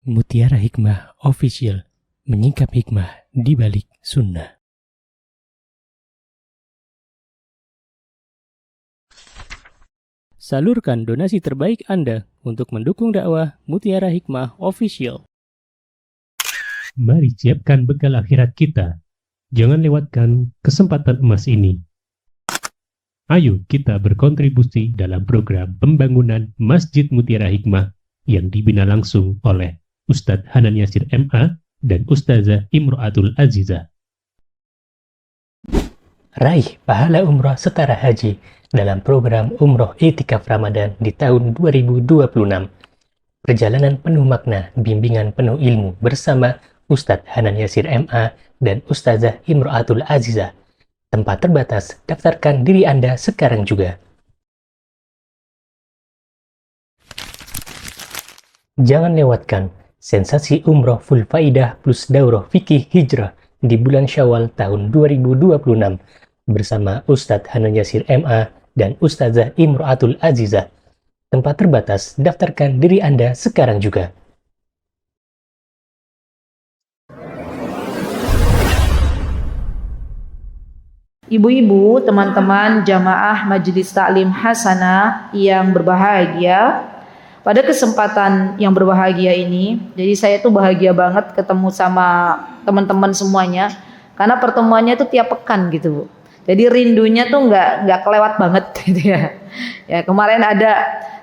Mutiara Hikmah Official, menyingkap hikmah di balik sunnah. Salurkan donasi terbaik Anda untuk mendukung dakwah Mutiara Hikmah Official. Mari siapkan bekal akhirat kita. Jangan lewatkan kesempatan emas ini. Ayo kita berkontribusi dalam program pembangunan Masjid Mutiara Hikmah yang dibina langsung oleh Ustadz Hanan Yasir MA dan Ustazah Imro'atul Azizah. Raih pahala umroh setara haji dalam program Umroh Iktikaf Ramadan di tahun 2026. Perjalanan penuh makna, bimbingan penuh ilmu bersama Ustadz Hanan Yasir MA dan Ustazah Imro'atul Azizah. Tempat terbatas, daftarkan diri Anda sekarang juga. Jangan lewatkan sensasi umroh full faidah plus daurah fikih hijrah di bulan Syawal tahun 2026 bersama Ustadz Hanan Yasir MA dan Ustazah Imro'atul Azizah. Tempat terbatas, daftarkan diri Anda sekarang juga. Ibu-ibu, teman-teman jamaah Majelis Taklim Hasanah yang berbahagia, pada kesempatan yang berbahagia ini, jadi saya tuh bahagia banget ketemu sama teman-teman semuanya, karena pertemuannya tuh tiap pekan gitu, Bu. Jadi rindunya tuh nggak kelewat banget gitu ya. Ya, kemarin ada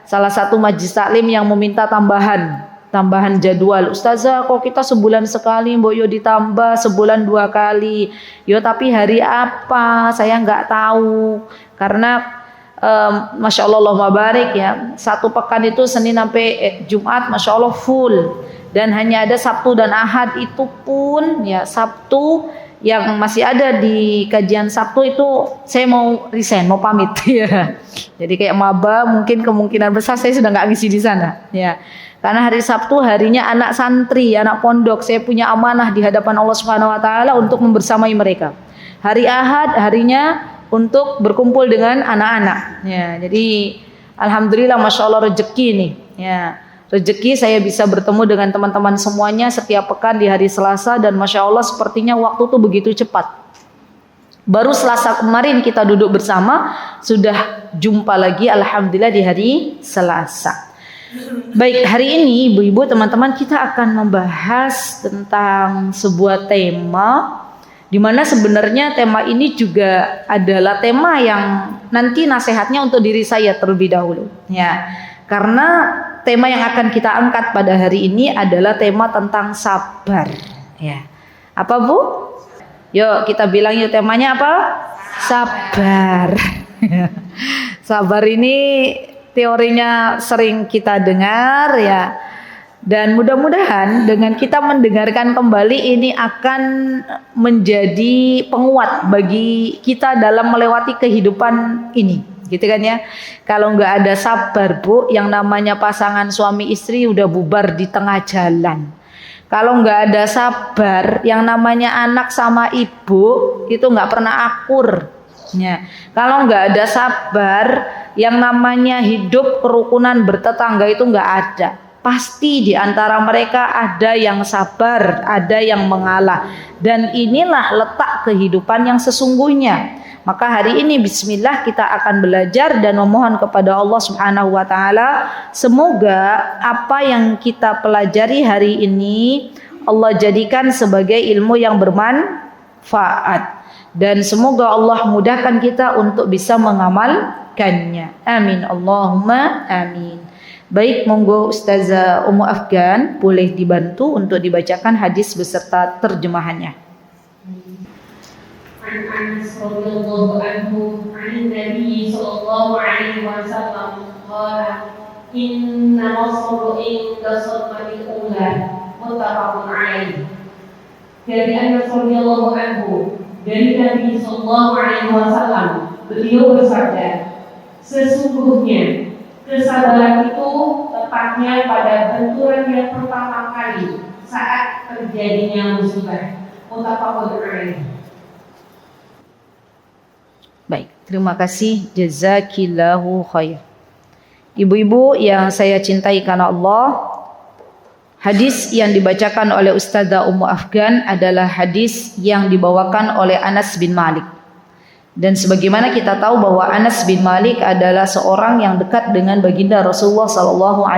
salah satu majelis taklim yang meminta tambahan jadwal. Ustazah, kok kita sebulan sekali, Mbok yo ditambah sebulan 2 kali. Yo tapi hari apa? Saya nggak tahu. Karena Masya Allah, Allahumma barik ya. 1 pekan itu Senin sampai Jumat, Masya Allah full. Dan hanya ada Sabtu dan Ahad, itu pun ya Sabtu yang masih ada di kajian Sabtu itu saya mau resign, mau pamit ya. Jadi kayak maba, mungkin kemungkinan besar saya sudah nggak ngisi di sana ya. Karena hari Sabtu harinya anak santri, anak pondok, saya punya amanah di hadapan Allah Subhanahu wa taala untuk membersamai mereka. Hari Ahad harinya untuk berkumpul dengan anak-anak ya. Jadi alhamdulillah, Masya Allah, rezeki nih ya. Rezeki saya bisa bertemu dengan teman-teman semuanya setiap pekan di hari Selasa, dan Masya Allah sepertinya waktu tuh begitu cepat. Baru Selasa kemarin kita duduk bersama, sudah jumpa lagi alhamdulillah di hari Selasa. Baik, hari ini ibu-ibu, teman-teman, kita akan membahas tentang sebuah tema, di mana sebenarnya tema ini juga adalah tema yang nanti nasihatnya untuk diri saya terlebih dahulu ya. Karena tema yang akan kita angkat pada hari ini adalah tema tentang sabar ya. Apa, Bu? Yuk kita bilang yuk, temanya apa? Sabar. Sabar ini teorinya sering kita dengar ya. Dan mudah-mudahan dengan kita mendengarkan kembali ini akan menjadi penguat bagi kita dalam melewati kehidupan ini, gitu kan ya. Kalau nggak ada sabar, Bu, yang namanya pasangan suami istri udah bubar di tengah jalan. Kalau nggak ada sabar, yang namanya anak sama ibu itu nggak pernah akur ya. Kalau nggak ada sabar, yang namanya hidup kerukunan bertetangga itu nggak ada. Pasti di antara mereka ada yang sabar, ada yang mengalah. Dan inilah letak kehidupan yang sesungguhnya. Maka hari ini bismillah kita akan belajar dan memohon kepada Allah Subhanahu wa taala, semoga apa yang kita pelajari hari ini Allah jadikan sebagai ilmu yang bermanfaat. Dan semoga Allah mudahkan kita untuk bisa mengamalkannya. Amin Allahumma amin. Baik, monggo Ustazah Ummu Afgan boleh dibantu untuk dibacakan hadis beserta terjemahannya. An Anas radhiyallahu anhu, an Nabi sallallahu alaihi wasallam qala inna nasru inda sadmatil ula muttafaqun alaih. Dari Anas radhiyallahu anhu, dari Nabi sallallahu alaihi wasallam, beliau bersabda, sesungguhnya kesabaran itu tepatnya pada benturan yang pertama kali saat terjadinya musibah. Muttafaqun alaih. Baik, terima kasih, jazakillahu khair. Ibu-ibu yang saya cintai karena Allah, Hadis yang dibacakan oleh Ustazah Ummu Afgan adalah hadis yang dibawakan oleh Anas bin Malik. Dan sebagaimana kita tahu bahwa Anas bin Malik adalah seorang yang dekat dengan baginda Rasulullah SAW.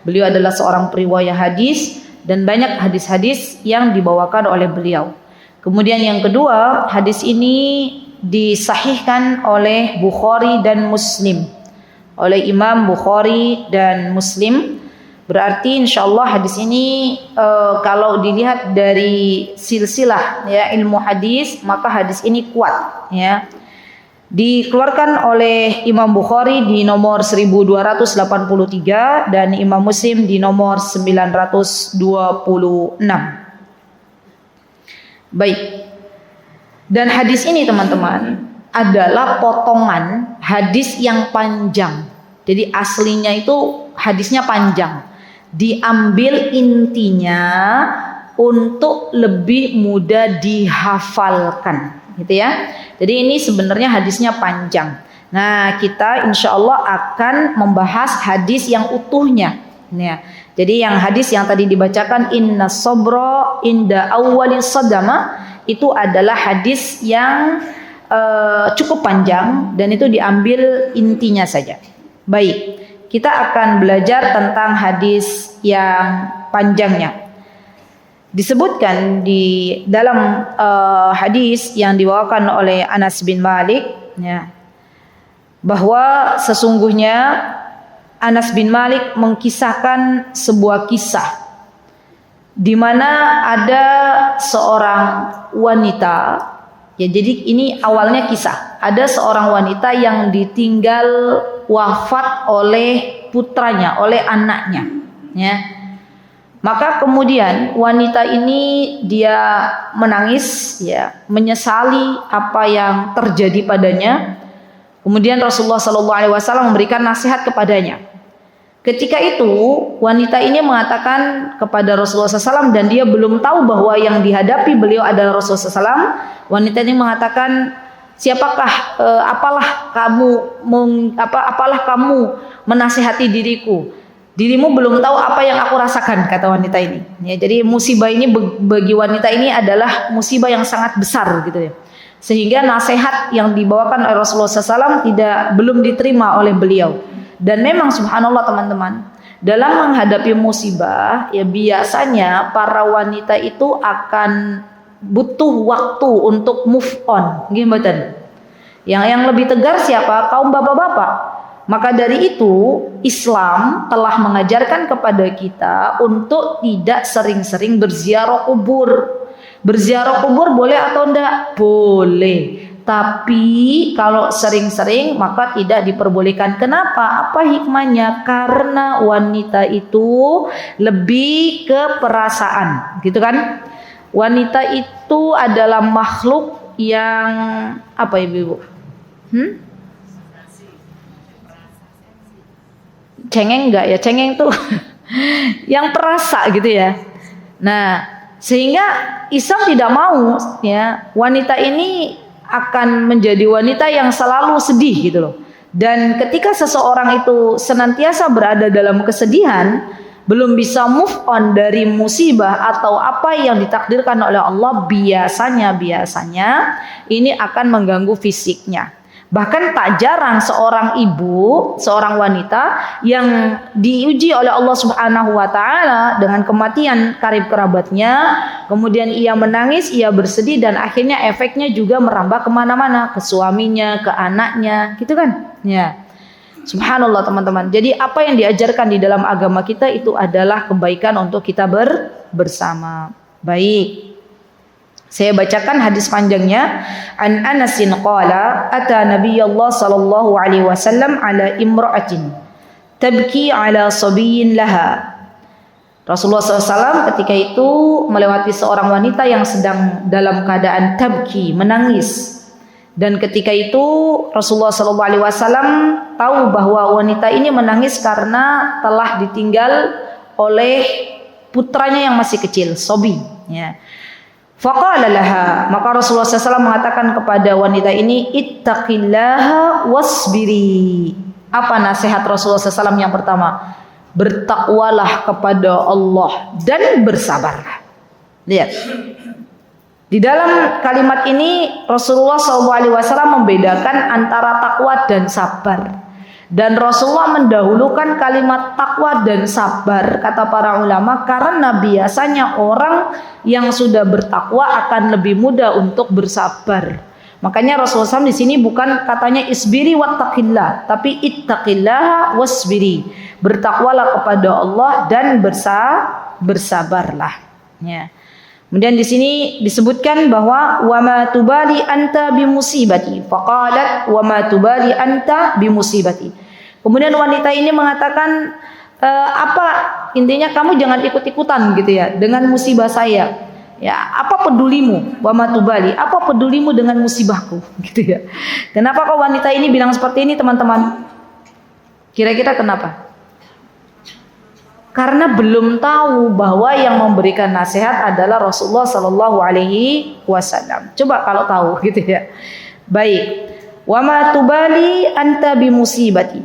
Beliau adalah seorang periwayat hadis dan banyak hadis-hadis yang dibawakan oleh beliau. Kemudian yang kedua, hadis ini disahihkan oleh Bukhari dan Muslim. Oleh Imam Bukhari dan Muslim. Berarti insyaallah hadis ini kalau dilihat dari silsilah ya ilmu hadis, maka hadis ini kuat ya. Dikeluarkan oleh Imam Bukhari di nomor 1283 dan Imam Muslim di nomor 926. Baik. Dan hadis ini teman-teman adalah potongan hadis yang panjang. Jadi aslinya itu hadisnya panjang. Diambil intinya untuk lebih mudah dihafalkan, gitu ya. Jadi ini sebenarnya hadisnya panjang. Nah, kita insya Allah akan membahas hadis yang utuhnya. Ya. Jadi yang hadis yang tadi dibacakan inna sabra inda awwalis sadama itu adalah hadis yang cukup panjang dan itu diambil intinya saja. Baik. Kita akan belajar tentang hadis yang panjangnya. Disebutkan di dalam hadis yang dibawakan oleh Anas bin Malik ya, bahwa sesungguhnya Anas bin Malik mengkisahkan sebuah kisah di mana ada seorang wanita. Ya, jadi ini awalnya kisah. Ada seorang wanita yang ditinggal wafat oleh putranya, oleh anaknya. Ya. Maka kemudian wanita ini dia menangis, ya, menyesali apa yang terjadi padanya. Kemudian Rasulullah SAW memberikan nasihat kepadanya. Ketika itu wanita ini mengatakan kepada Rasulullah SAW dan dia belum tahu bahwa yang dihadapi beliau adalah Rasulullah SAW. Wanita ini mengatakan, siapakah apalah kamu menasihati diriku? Dirimu belum tahu apa yang aku rasakan, kata wanita ini. Ya, jadi musibah ini bagi wanita ini adalah musibah yang sangat besar gitu ya. Sehingga nasihat yang dibawakan oleh Rasulullah SAW belum diterima oleh beliau. Dan memang subhanallah teman-teman, dalam menghadapi musibah ya biasanya para wanita itu akan butuh waktu untuk move on, gimana? Yang lebih tegar siapa? Kaum bapak-bapak. Maka dari itu Islam telah mengajarkan kepada kita untuk tidak sering-sering berziarah kubur. Berziarah kubur boleh atau enggak? Boleh. Tapi kalau sering-sering maka tidak diperbolehkan. Kenapa? Apa hikmahnya? Karena wanita itu lebih ke perasaan, gitu kan? Wanita itu adalah makhluk yang apa ibu? Cengeng enggak ya? Cengeng tuh yang perasa gitu ya. Nah, sehingga Islam tidak mau ya wanita ini akan menjadi wanita yang selalu sedih gitu loh. Dan ketika seseorang itu senantiasa berada dalam kesedihan, belum bisa move on dari musibah atau apa yang ditakdirkan oleh Allah, biasanya ini akan mengganggu fisiknya. Bahkan tak jarang seorang ibu, seorang wanita yang diuji oleh Allah Subhanahu wa taala dengan kematian karib kerabatnya, kemudian ia menangis, ia bersedih dan akhirnya efeknya juga merambah kemana-mana, ke suaminya, ke anaknya, gitu kan? Ya. Subhanallah teman-teman. Jadi apa yang diajarkan di dalam agama kita itu adalah kebaikan untuk kita bersama. Baik. Saya bacakan hadis panjangnya. An Anasin qala ata Nabiyullah sallallahu alaihi wasallam ala imra'atin tabki ala sabiyyin laha. Rasulullah SAW ketika itu melewati seorang wanita yang sedang dalam keadaan tabki, menangis. Dan ketika itu Rasulullah SAW tahu bahwa wanita ini menangis karena telah ditinggal oleh putranya yang masih kecil, sobi. Ya. Faqala laha, maka Rasulullah SAW mengatakan kepada wanita ini, ittaqillaha wasbiri. Apa nasihat Rasulullah SAW yang pertama? bertakwalah kepada Allah dan bersabarlah. Lihat. Di dalam kalimat ini Rasulullah SAW membedakan antara takwa dan sabar. Dan Rasulullah mendahulukan kalimat takwa dan sabar, kata para ulama, karena biasanya orang yang sudah bertakwa akan lebih mudah untuk bersabar. Makanya Rasulullah SAW di sini bukan katanya isbiri wattaqillah, tapi ittaqillaha wasbiri. Bertakwalah kepada Allah dan bersabarlah. Ya. Kemudian di sini disebutkan bahwa wa ma tubali anta bi musibati. Faqalat wa ma tubali anta bi musibati. Kemudian wanita ini mengatakan apa intinya kamu jangan ikut-ikutan gitu ya dengan musibah saya. Ya, apa pedulimu? Wa ma tubali. Apa pedulimu dengan musibahku? Gitu ya. Kenapa kok wanita ini bilang seperti ini, teman-teman? Kira-kira kenapa? Karena belum tahu bahwa yang memberikan nasihat adalah Rasulullah Sallallahu Alaihi Wasallam. Coba kalau tahu gitu ya. Baik. Wa ma tubali anta bi musibati.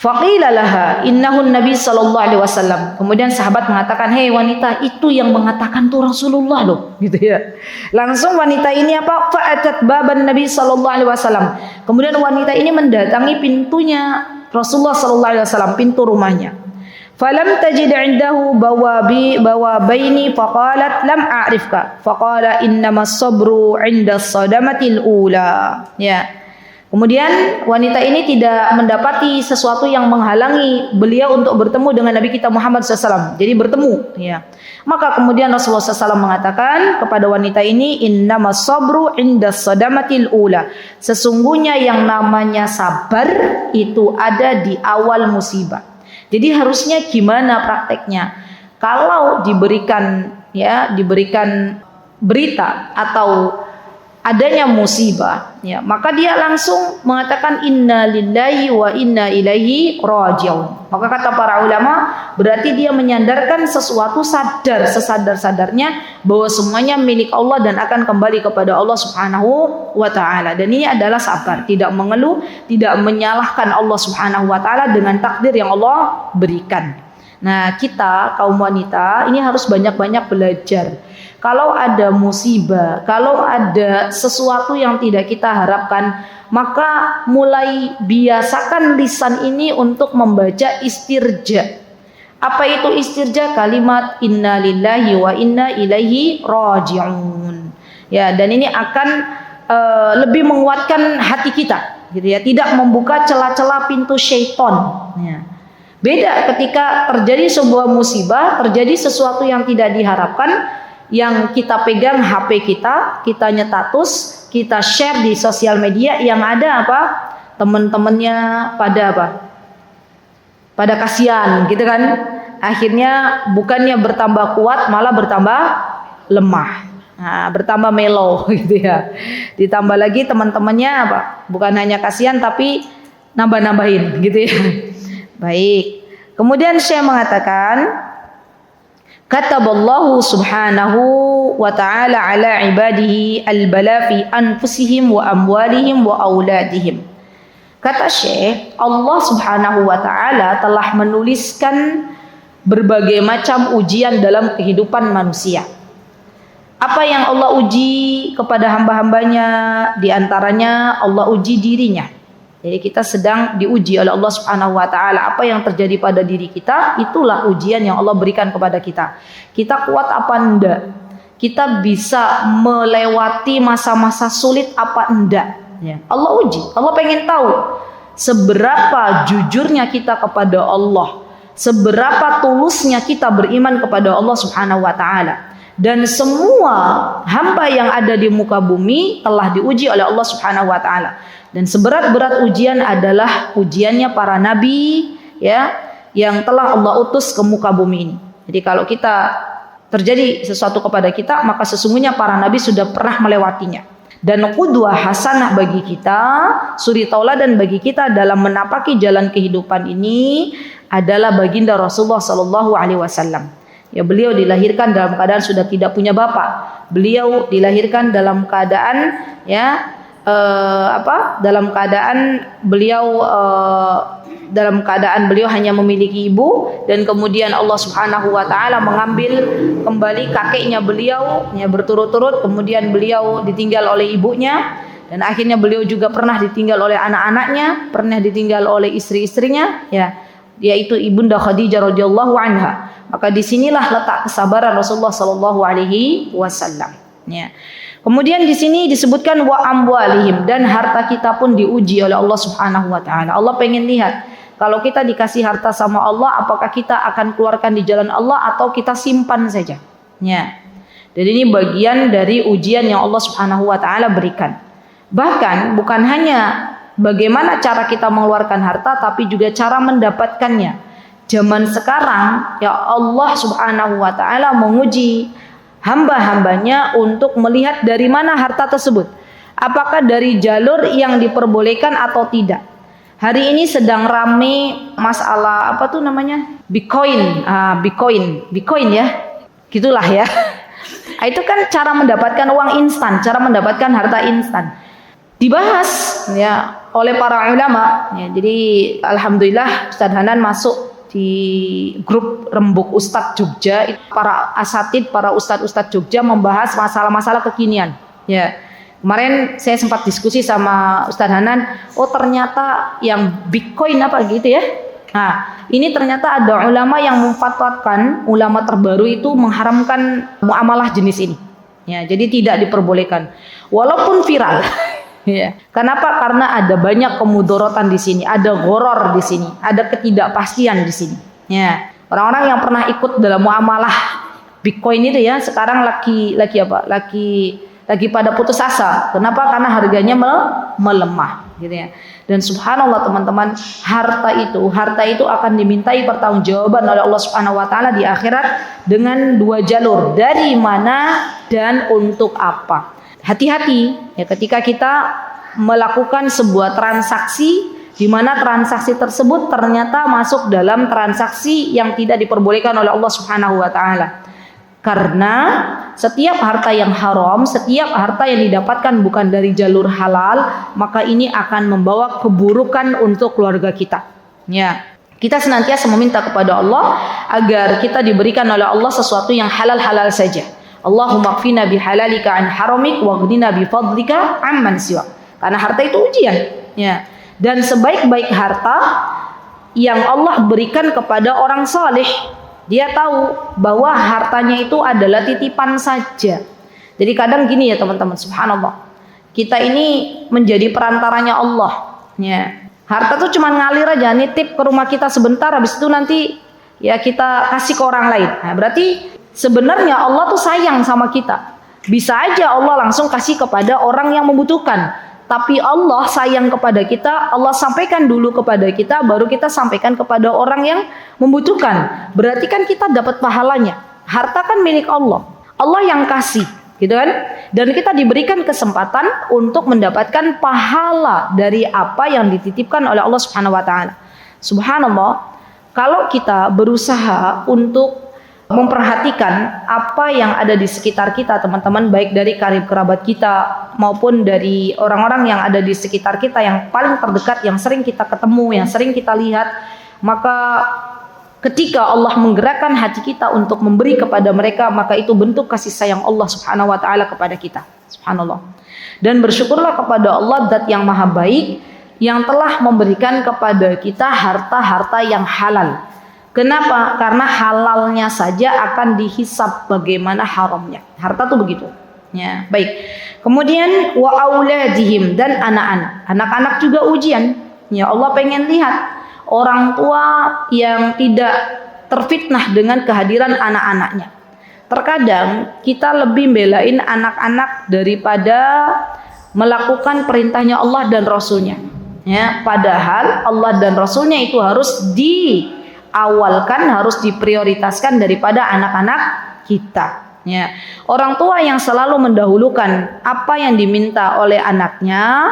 Faqila laha innahu Nabi Sallallahu Alaihi Wasallam. Kemudian sahabat mengatakan, hei wanita, itu yang mengatakan tuh Rasulullah loh, gitu ya. Langsung wanita ini apa? Fa'atat baban Nabi Sallallahu Alaihi Wasallam. Kemudian wanita ini mendatangi pintunya Rasulullah Sallallahu Alaihi Wasallam, pintu rumahnya. Falam tajid indahu bawabaini faqalat lam a'rifka faqala innamas sabru 'inda as-sadamatil ula. Ya. Kemudian wanita ini tidak mendapati sesuatu yang menghalangi beliau untuk bertemu dengan Nabi kita Muhammad SAW. Jadi bertemu, ya. Maka kemudian Rasulullah SAW mengatakan kepada wanita ini, innamas sabru 'inda as-sadamatil ula. Sesungguhnya yang namanya sabar itu ada di awal musibah. Jadi harusnya gimana prakteknya? Kalau diberikan berita atau adanya musibah, ya, maka dia langsung mengatakan inna lillahi wa inna ilaihi raji'un. Maka kata para ulama, berarti dia menyandarkan sesuatu sesadar-sadarnya bahwa semuanya milik Allah dan akan kembali kepada Allah Subhanahu wa taala. Dan ini adalah sabar, tidak mengeluh, tidak menyalahkan Allah Subhanahu wa taala dengan takdir yang Allah berikan. Nah, kita kaum wanita ini harus banyak-banyak belajar. Kalau ada musibah, kalau ada sesuatu yang tidak kita harapkan, maka mulai biasakan lisan ini untuk membaca istirja. Apa itu istirja? Kalimat inna lillahi wa inna ilaihi raji'un. Ya, dan ini akan lebih menguatkan hati kita, gitu ya, tidak membuka celah-celah pintu syaitan. Ya. Beda ketika terjadi sebuah musibah, terjadi sesuatu yang tidak diharapkan, yang kita pegang HP kita nyetatus, kita share di sosial media, yang ada apa? Teman-temannya pada apa? Pada kasihan, gitu kan? Akhirnya bukannya bertambah kuat, malah bertambah lemah. Nah, bertambah melo, gitu ya. Ditambah lagi teman-temannya apa? Bukan hanya kasihan tapi nambah-nambahin, gitu ya. Baik. Kemudian saya mengatakan, kataballahu subhanahu wa ta'ala ala ibadihi al-bala fi anfusihim wa amwalihim wa auladihim. Kata Syekh, Allah Subhanahu wa ta'ala telah menuliskan berbagai macam ujian dalam kehidupan manusia. Apa yang Allah uji kepada hamba-hambanya? Di antaranya Allah uji dirinya. Jadi kita sedang diuji oleh Allah Subhanahu wa taala. Apa yang terjadi pada diri kita, itulah ujian yang Allah berikan kepada kita. Kita kuat apa enggak? Kita bisa melewati masa-masa sulit apa enggak? Ya. Allah uji. Allah pengen tahu seberapa jujurnya kita kepada Allah, seberapa tulusnya kita beriman kepada Allah Subhanahu wa taala. Dan semua hamba yang ada di muka bumi telah diuji oleh Allah Subhanahu wa taala. Dan seberat-berat ujian adalah ujiannya para nabi, ya, yang telah Allah utus ke muka bumi ini. Jadi kalau kita terjadi sesuatu kepada kita, maka sesungguhnya para nabi sudah pernah melewatinya. Dan qudwah hasanah bagi kita, suri tauladan bagi kita dalam menapaki jalan kehidupan ini adalah baginda Rasulullah Sallallahu Alaihi Wasallam. Ya, beliau dilahirkan dalam keadaan sudah tidak punya bapak. Beliau dilahirkan dalam keadaan, ya, dalam keadaan beliau hanya memiliki ibu, dan kemudian Allah Subhanahu wa taala mengambil kembali kakeknya beliau ya berturut-turut, kemudian beliau ditinggal oleh ibunya, dan akhirnya beliau juga pernah ditinggal oleh anak-anaknya, pernah ditinggal oleh istri-istrinya ya, yaitu Ibunda Khadijah radhiyallahu anha. Maka disinilah letak kesabaran Rasulullah sallallahu alaihi wasallam ya. Kemudian di sini disebutkan wa amwalihim, dan harta kita pun diuji oleh Allah Subhanahu wa taala. Allah pengen lihat kalau kita dikasih harta sama Allah, apakah kita akan keluarkan di jalan Allah atau kita simpan saja. Ya. Dan ini bagian dari ujian yang Allah Subhanahu wa taala berikan. Bahkan bukan hanya bagaimana cara kita mengeluarkan harta, tapi juga cara mendapatkannya. Zaman sekarang ya Allah Subhanahu wa taala menguji hamba-hambanya untuk melihat dari mana harta tersebut, apakah dari jalur yang diperbolehkan atau tidak. Hari ini sedang rame masalah Bitcoin ya, gitulah ya. Itu kan cara mendapatkan uang instan, cara mendapatkan harta instan, dibahas ya oleh para ulama ya. Jadi alhamdulillah Ustadz Hanan masuk di grup Rembuk Ustadz Jogja, para asatid, para ustadz Jogja membahas masalah-masalah kekinian. Ya, kemarin saya sempat diskusi sama Ustadz Hanan, oh ternyata yang Bitcoin apa gitu ya. Nah, ini ternyata ada ulama yang memfatwakan, ulama terbaru itu mengharamkan muamalah jenis ini. Ya, jadi tidak diperbolehkan, walaupun viral. Ya. Kenapa? Karena ada banyak kemudorotan di sini, ada gharar di sini, ada ketidakpastian di sini. Ya. Orang-orang yang pernah ikut dalam muamalah Bitcoin itu ya, sekarang lagi pada putus asa. Kenapa? Karena harganya melemah, gitu ya. Dan subhanallah teman-teman, harta itu akan dimintai pertanggungjawaban oleh Allah Subhanahu wa taala di akhirat dengan dua jalur, dari mana dan untuk apa. Hati-hati ya ketika kita melakukan sebuah transaksi di mana transaksi tersebut ternyata masuk dalam transaksi yang tidak diperbolehkan oleh Allah Subhanahu wa taala. Karena setiap harta yang haram, setiap harta yang didapatkan bukan dari jalur halal, maka ini akan membawa keburukan untuk keluarga kita. Ya. Kita senantiasa meminta kepada Allah agar kita diberikan oleh Allah sesuatu yang halal-halal saja. Allahumma qfina bihalalika an haramik waghnina bifadlika amman siwak. Karena harta itu ujian, ya. Dan sebaik-baik harta yang Allah berikan kepada orang saleh, dia tahu bahwa hartanya itu adalah titipan saja. Jadi kadang gini ya teman-teman, subhanallah, kita ini menjadi perantaranya Allah, ya. Harta tuh cuma ngalir aja, nitip ke rumah kita sebentar, habis itu nanti ya kita kasih ke orang lain. Nah, berarti sebenarnya Allah tuh sayang sama kita. Bisa aja Allah langsung kasih kepada orang yang membutuhkan, tapi Allah sayang kepada kita, Allah sampaikan dulu kepada kita, baru kita sampaikan kepada orang yang membutuhkan. Berarti kan kita dapat pahalanya. Harta kan milik Allah, Allah yang kasih, gitu kan? Dan kita diberikan kesempatan untuk mendapatkan pahala dari apa yang dititipkan oleh Allah Subhanahu wa taala. Subhanallah, kalau kita berusaha untuk memperhatikan apa yang ada di sekitar kita, teman-teman, baik dari karib kerabat kita maupun dari orang-orang yang ada di sekitar kita yang paling terdekat, yang sering kita ketemu, yang sering kita lihat, maka ketika Allah menggerakkan hati kita untuk memberi kepada mereka, maka itu bentuk kasih sayang Allah Subhanahu wa taala kepada kita. Subhanallah. Dan bersyukurlah kepada Allah Zat yang Maha Baik yang telah memberikan kepada kita harta-harta yang halal. Kenapa? Karena halalnya saja akan dihisab bagaimana haramnya. Harta tuh begitu. Ya, baik. Kemudian wa auladihim, dan anak-anak. Anak-anak juga ujian. Ya, Allah pengen lihat orang tua yang tidak terfitnah dengan kehadiran anak-anaknya. Terkadang kita lebih belain anak-anak daripada melakukan perintahnya Allah dan Rasulnya. Ya, padahal Allah dan Rasulnya itu harus diawalkan, harus diprioritaskan daripada anak-anak kita. Ya. Orang tua yang selalu mendahulukan apa yang diminta oleh anaknya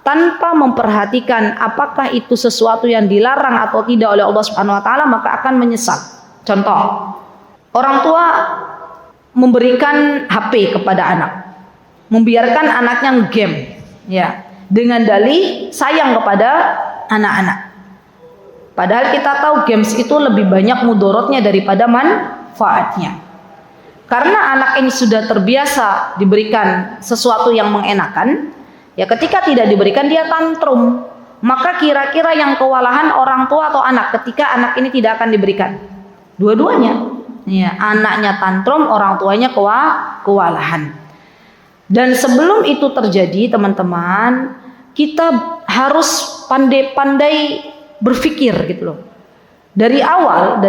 tanpa memperhatikan apakah itu sesuatu yang dilarang atau tidak oleh Allah Subhanahu wa taala, maka akan menyesal. Contoh, orang tua memberikan HP kepada anak, membiarkan anaknya game. Ya, dengan dalih sayang kepada anak-anak. Padahal kita tahu games itu lebih banyak mudorotnya daripada manfaatnya. Karena anak ini sudah terbiasa diberikan sesuatu yang mengenakan, ya ketika tidak diberikan dia tantrum. Maka kira-kira yang kewalahan orang tua atau anak ketika anak ini tidak akan diberikan? Dua-duanya. Ya, anaknya tantrum, orang tuanya kewalahan. Dan sebelum itu terjadi, teman-teman, kita harus pandai-pandai berpikir gitu loh. Dari awal,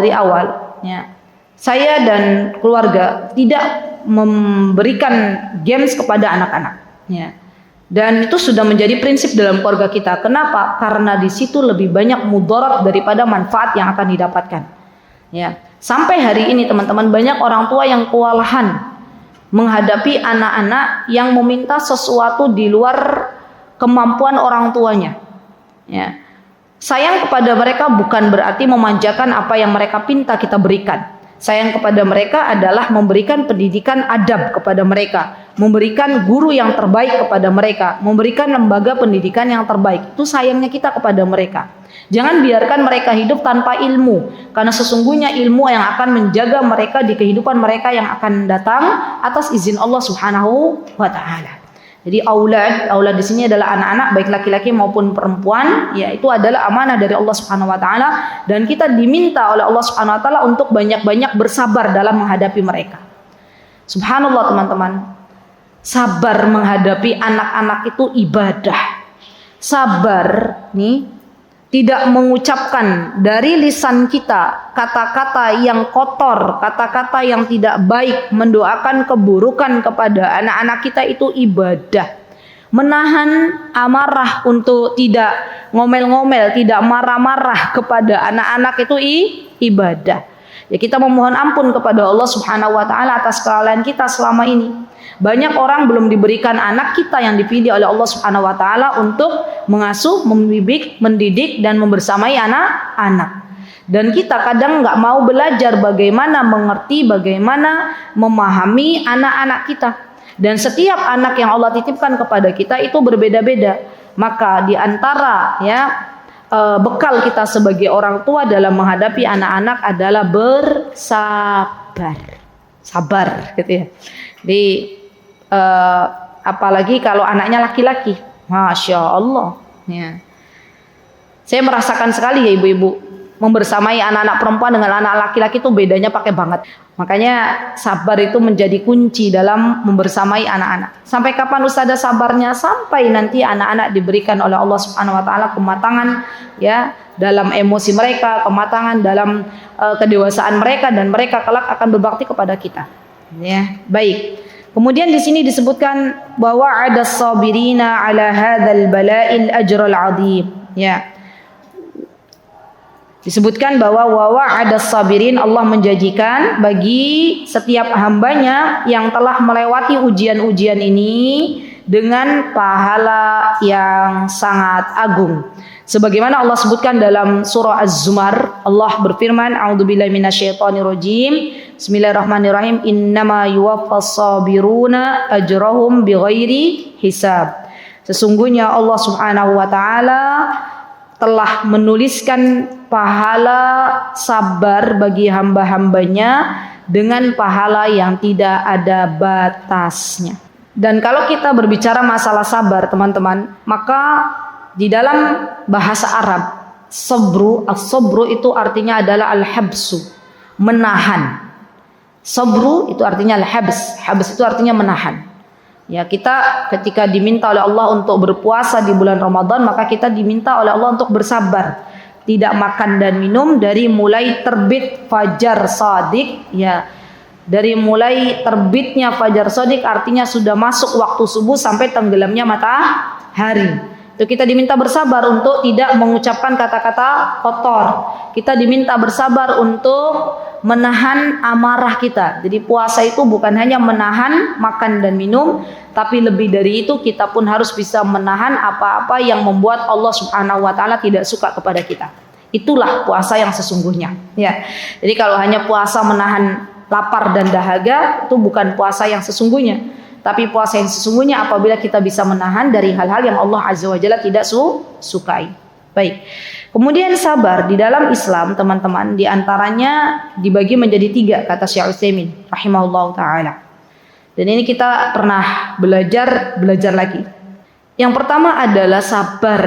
ya, saya dan keluarga tidak memberikan games kepada anak-anak. Ya. Dan itu sudah menjadi prinsip dalam keluarga kita. Kenapa? Karena di situ lebih banyak mudarat daripada manfaat yang akan didapatkan. Ya. Sampai hari ini teman-teman, banyak orang tua yang kewalahan menghadapi anak-anak yang meminta sesuatu di luar kemampuan orang tuanya. Ya. Sayang kepada mereka bukan berarti memanjakan apa yang mereka pinta kita berikan. Sayang kepada mereka adalah memberikan pendidikan adab kepada mereka, memberikan guru yang terbaik kepada mereka, memberikan lembaga pendidikan yang terbaik. Itu sayangnya kita kepada mereka. Jangan biarkan mereka hidup tanpa ilmu, karena sesungguhnya ilmu yang akan menjaga mereka di kehidupan mereka yang akan datang atas izin Allah Subhanahu wa taala. Jadi aulad di sini adalah anak-anak baik laki-laki maupun perempuan, ya itu adalah amanah dari Allah Subhanahu wa taala dan kita diminta oleh Allah Subhanahu wa taala untuk banyak-banyak bersabar dalam menghadapi mereka. Subhanallah teman-teman. Sabar menghadapi anak-anak itu ibadah. Sabar nih tidak mengucapkan dari lisan kita kata-kata yang kotor, kata-kata yang tidak baik, mendoakan keburukan kepada anak-anak kita itu ibadah. Menahan amarah untuk tidak ngomel-ngomel, tidak marah-marah kepada anak-anak itu ibadah. Ya kita memohon ampun kepada Allah Subhanahu wa taala atas kelalaian kita selama ini. Banyak orang belum diberikan anak kita yang dipilih oleh Allah Subhanahu wa taala untuk mengasuh, membimbing, mendidik dan membersamai anak-anak. Dan kita kadang nggak mau belajar bagaimana mengerti, bagaimana memahami anak-anak kita. Dan setiap anak yang Allah titipkan kepada kita itu berbeda-beda. Maka di antara bekal kita sebagai orang tua dalam menghadapi anak-anak adalah bersabar. Sabar gitu ya. Apalagi kalau anaknya laki-laki, Masya Allah ya. Saya merasakan sekali ya ibu-ibu, membersamai anak-anak perempuan dengan anak laki-laki itu bedanya pakai banget. Makanya sabar itu menjadi kunci dalam membersamai anak-anak. Sampai kapan Ustazah sabarnya? Sampai nanti anak-anak diberikan oleh Allah Subhanahu wa taala kematangan ya dalam emosi mereka, kematangan dalam kedewasaan mereka, dan mereka kelak akan berbakti kepada kita. Ya, baik. Kemudian di sini disebutkan bahwa ada sabirina ala hadzal bala'il ajral 'adzim. Ya. Disebutkan bahwa ada sabirin, Allah menjanjikan bagi setiap hambanya yang telah melewati ujian-ujian ini dengan pahala yang sangat agung. Sebagaimana Allah sebutkan dalam surah Az-Zumar, Allah berfirman, a'udzubillahi minasyaitonirrajim. Bismillahirrahmanirrahim. Innama yuwaffas sabiruna ajrahum bighairi hisab. Sesungguhnya Allah Subhanahu wa taala telah menuliskan pahala sabar bagi hamba-hambanya dengan pahala yang tidak ada batasnya. Dan kalau kita berbicara masalah sabar teman-teman, maka di dalam bahasa Arab as-sabru itu artinya adalah al-habsu, menahan. Sabru itu artinya al-habs, habs itu artinya menahan. Ya, kita ketika diminta oleh Allah untuk berpuasa di bulan Ramadan, maka kita diminta oleh Allah untuk bersabar, tidak makan dan minum dari mulai terbit fajar shadiq, ya. Dari mulai terbitnya fajar shadiq artinya sudah masuk waktu subuh sampai tenggelamnya matahari. Itu kita diminta bersabar untuk tidak mengucapkan kata-kata kotor. Kita diminta bersabar untuk menahan amarah kita. Jadi puasa itu bukan hanya menahan makan dan minum, tapi lebih dari itu kita pun harus bisa menahan apa-apa yang membuat Allah Subhanahu wa taala tidak suka kepada kita. Itulah puasa yang sesungguhnya, ya. Jadi kalau hanya puasa menahan lapar dan dahaga, itu bukan puasa yang sesungguhnya. Tapi puasa yang sesungguhnya apabila kita bisa menahan dari hal-hal yang Allah Azza wa Jalla tidak sukai. Baik. Kemudian sabar di dalam Islam, teman-teman, di antaranya dibagi menjadi 3 kata Syekh Utsaimin rahimahullahu taala. Dan ini kita pernah belajar lagi. Yang pertama adalah sabar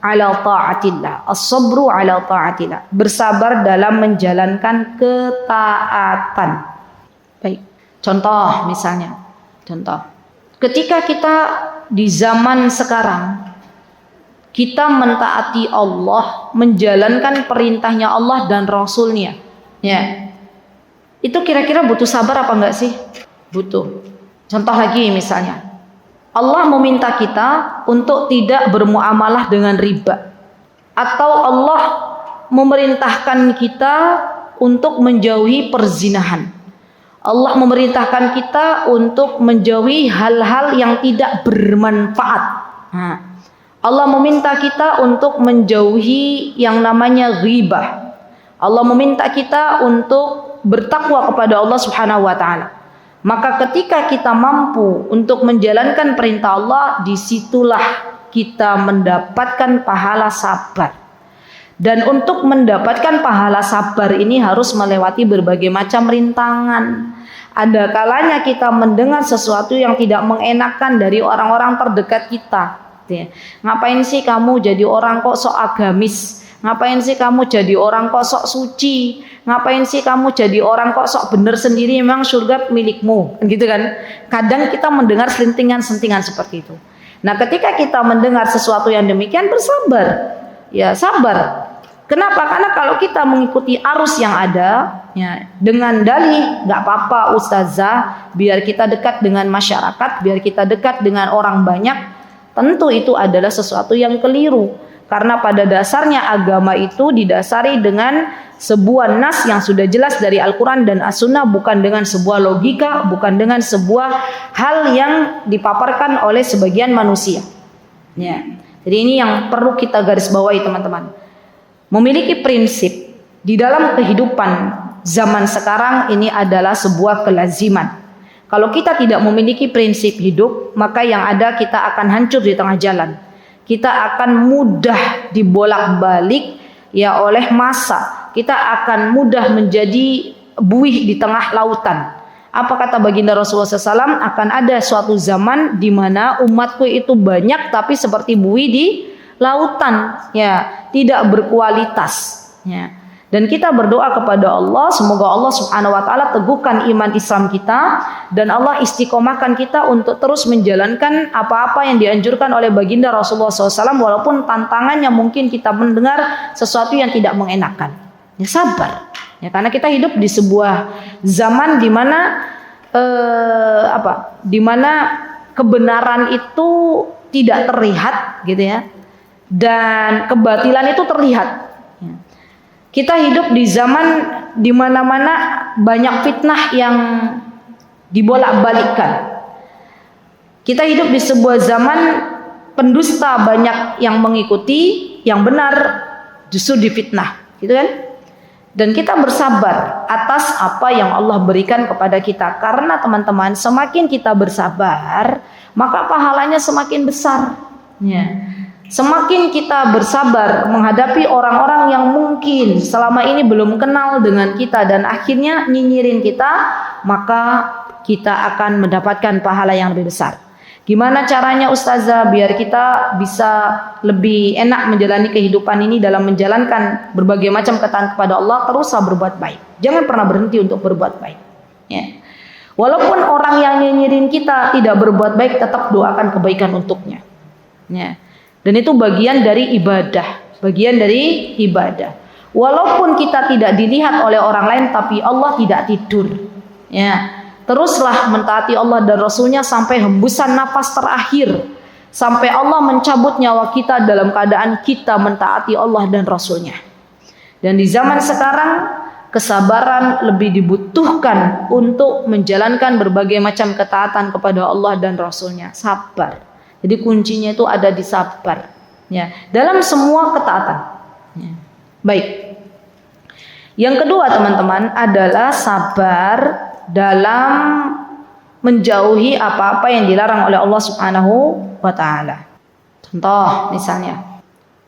ala ta'atillah, as-sabru ala ta'atillah, bersabar dalam menjalankan ketaatan. Baik. Contoh misalnya, ketika kita di zaman sekarang kita mentaati Allah, menjalankan perintahnya Allah dan Rasulnya, ya, itu kira-kira butuh sabar apa enggak sih? Butuh. Contoh lagi misalnya, Allah meminta kita untuk tidak bermuamalah dengan riba, atau Allah memerintahkan kita untuk menjauhi perzinahan. Allah memerintahkan kita untuk menjauhi hal-hal yang tidak bermanfaat. Allah meminta kita untuk menjauhi yang namanya ghibah. Allah meminta kita untuk bertakwa kepada Allah Subhanahu wa taala. Maka ketika kita mampu untuk menjalankan perintah Allah, disitulah kita mendapatkan pahala sabar. Dan untuk mendapatkan pahala sabar ini harus melewati berbagai macam rintangan. Ada kalanya kita mendengar sesuatu yang tidak mengenakan dari orang-orang terdekat kita. Ngapain sih kamu jadi orang kok sok agamis? Ngapain sih kamu jadi orang kok sok suci? Ngapain sih kamu jadi orang kok sok bener sendiri, memang surga milikmu, gitu kan? Kadang kita mendengar selentingan-selentingan seperti itu. Nah, ketika kita mendengar sesuatu yang demikian, bersabar. Ya, sabar. Kenapa? Karena kalau kita mengikuti arus yang ada, ya, dengan dalih, nggak apa-apa ustazah, biar kita dekat dengan masyarakat, biar kita dekat dengan orang banyak, tentu itu adalah sesuatu yang keliru. Karena pada dasarnya agama itu didasari dengan sebuah nas yang sudah jelas dari Al-Quran dan As-Sunnah, bukan dengan sebuah logika, bukan dengan sebuah hal yang dipaparkan oleh sebagian manusia. Ya. Jadi ini yang perlu kita garis bawahi, teman-teman. Memiliki prinsip di dalam kehidupan zaman sekarang ini adalah sebuah kelaziman. Kalau kita tidak memiliki prinsip hidup, maka yang ada kita akan hancur di tengah jalan. Kita akan mudah dibolak-balik ya oleh massa. Kita akan mudah menjadi buih di tengah lautan. Apa kata baginda Rasulullah SAW? Akan ada suatu zaman di mana umatku itu banyak tapi seperti buih di lautan, ya, tidak berkualitas, ya. Dan kita berdoa kepada Allah, semoga Allah Subhanahu wa taala teguhkan iman Islam kita dan Allah istiqomahkan kita untuk terus menjalankan apa-apa yang dianjurkan oleh baginda Rasulullah SAW, walaupun tantangannya mungkin kita mendengar sesuatu yang tidak mengenakan. Ya, sabar. Ya, karena kita hidup di sebuah zaman di mana di mana kebenaran itu tidak terlihat, gitu ya. Dan kebatilan itu terlihat. Kita hidup di zaman di mana-mana banyak fitnah yang dibolak-balikkan. Kita hidup di sebuah zaman pendusta banyak yang mengikuti, yang benar justru difitnah, gitu kan? Dan kita bersabar atas apa yang Allah berikan kepada kita. Karena teman-teman, semakin kita bersabar, maka pahalanya semakin besar. Ya. Semakin kita bersabar menghadapi orang-orang yang mungkin selama ini belum kenal dengan kita dan akhirnya nyinyirin kita, maka kita akan mendapatkan pahala yang lebih besar. Gimana caranya ustazah biar kita bisa lebih enak menjalani kehidupan ini dalam menjalankan berbagai macam ketaatan kepada Allah? Teruslah berbuat baik. Jangan pernah berhenti untuk berbuat baik. Ya. Walaupun orang yang nyinyirin kita tidak berbuat baik, tetap doakan kebaikan untuknya. Ya. Dan itu bagian dari ibadah, Walaupun kita tidak dilihat oleh orang lain, tapi Allah tidak tidur. Ya, teruslah mentaati Allah dan Rasulnya sampai hembusan nafas terakhir, sampai Allah mencabut nyawa kita dalam keadaan kita mentaati Allah dan Rasulnya. Dan di zaman sekarang, kesabaran lebih dibutuhkan untuk menjalankan berbagai macam ketaatan kepada Allah dan Rasulnya. Sabar. Jadi kuncinya itu ada di sabar, ya, dalam semua ketaatan. Ya. Baik. Yang kedua teman-teman adalah sabar dalam menjauhi apa-apa yang dilarang oleh Allah Subhanahu wa taala. Contoh misalnya,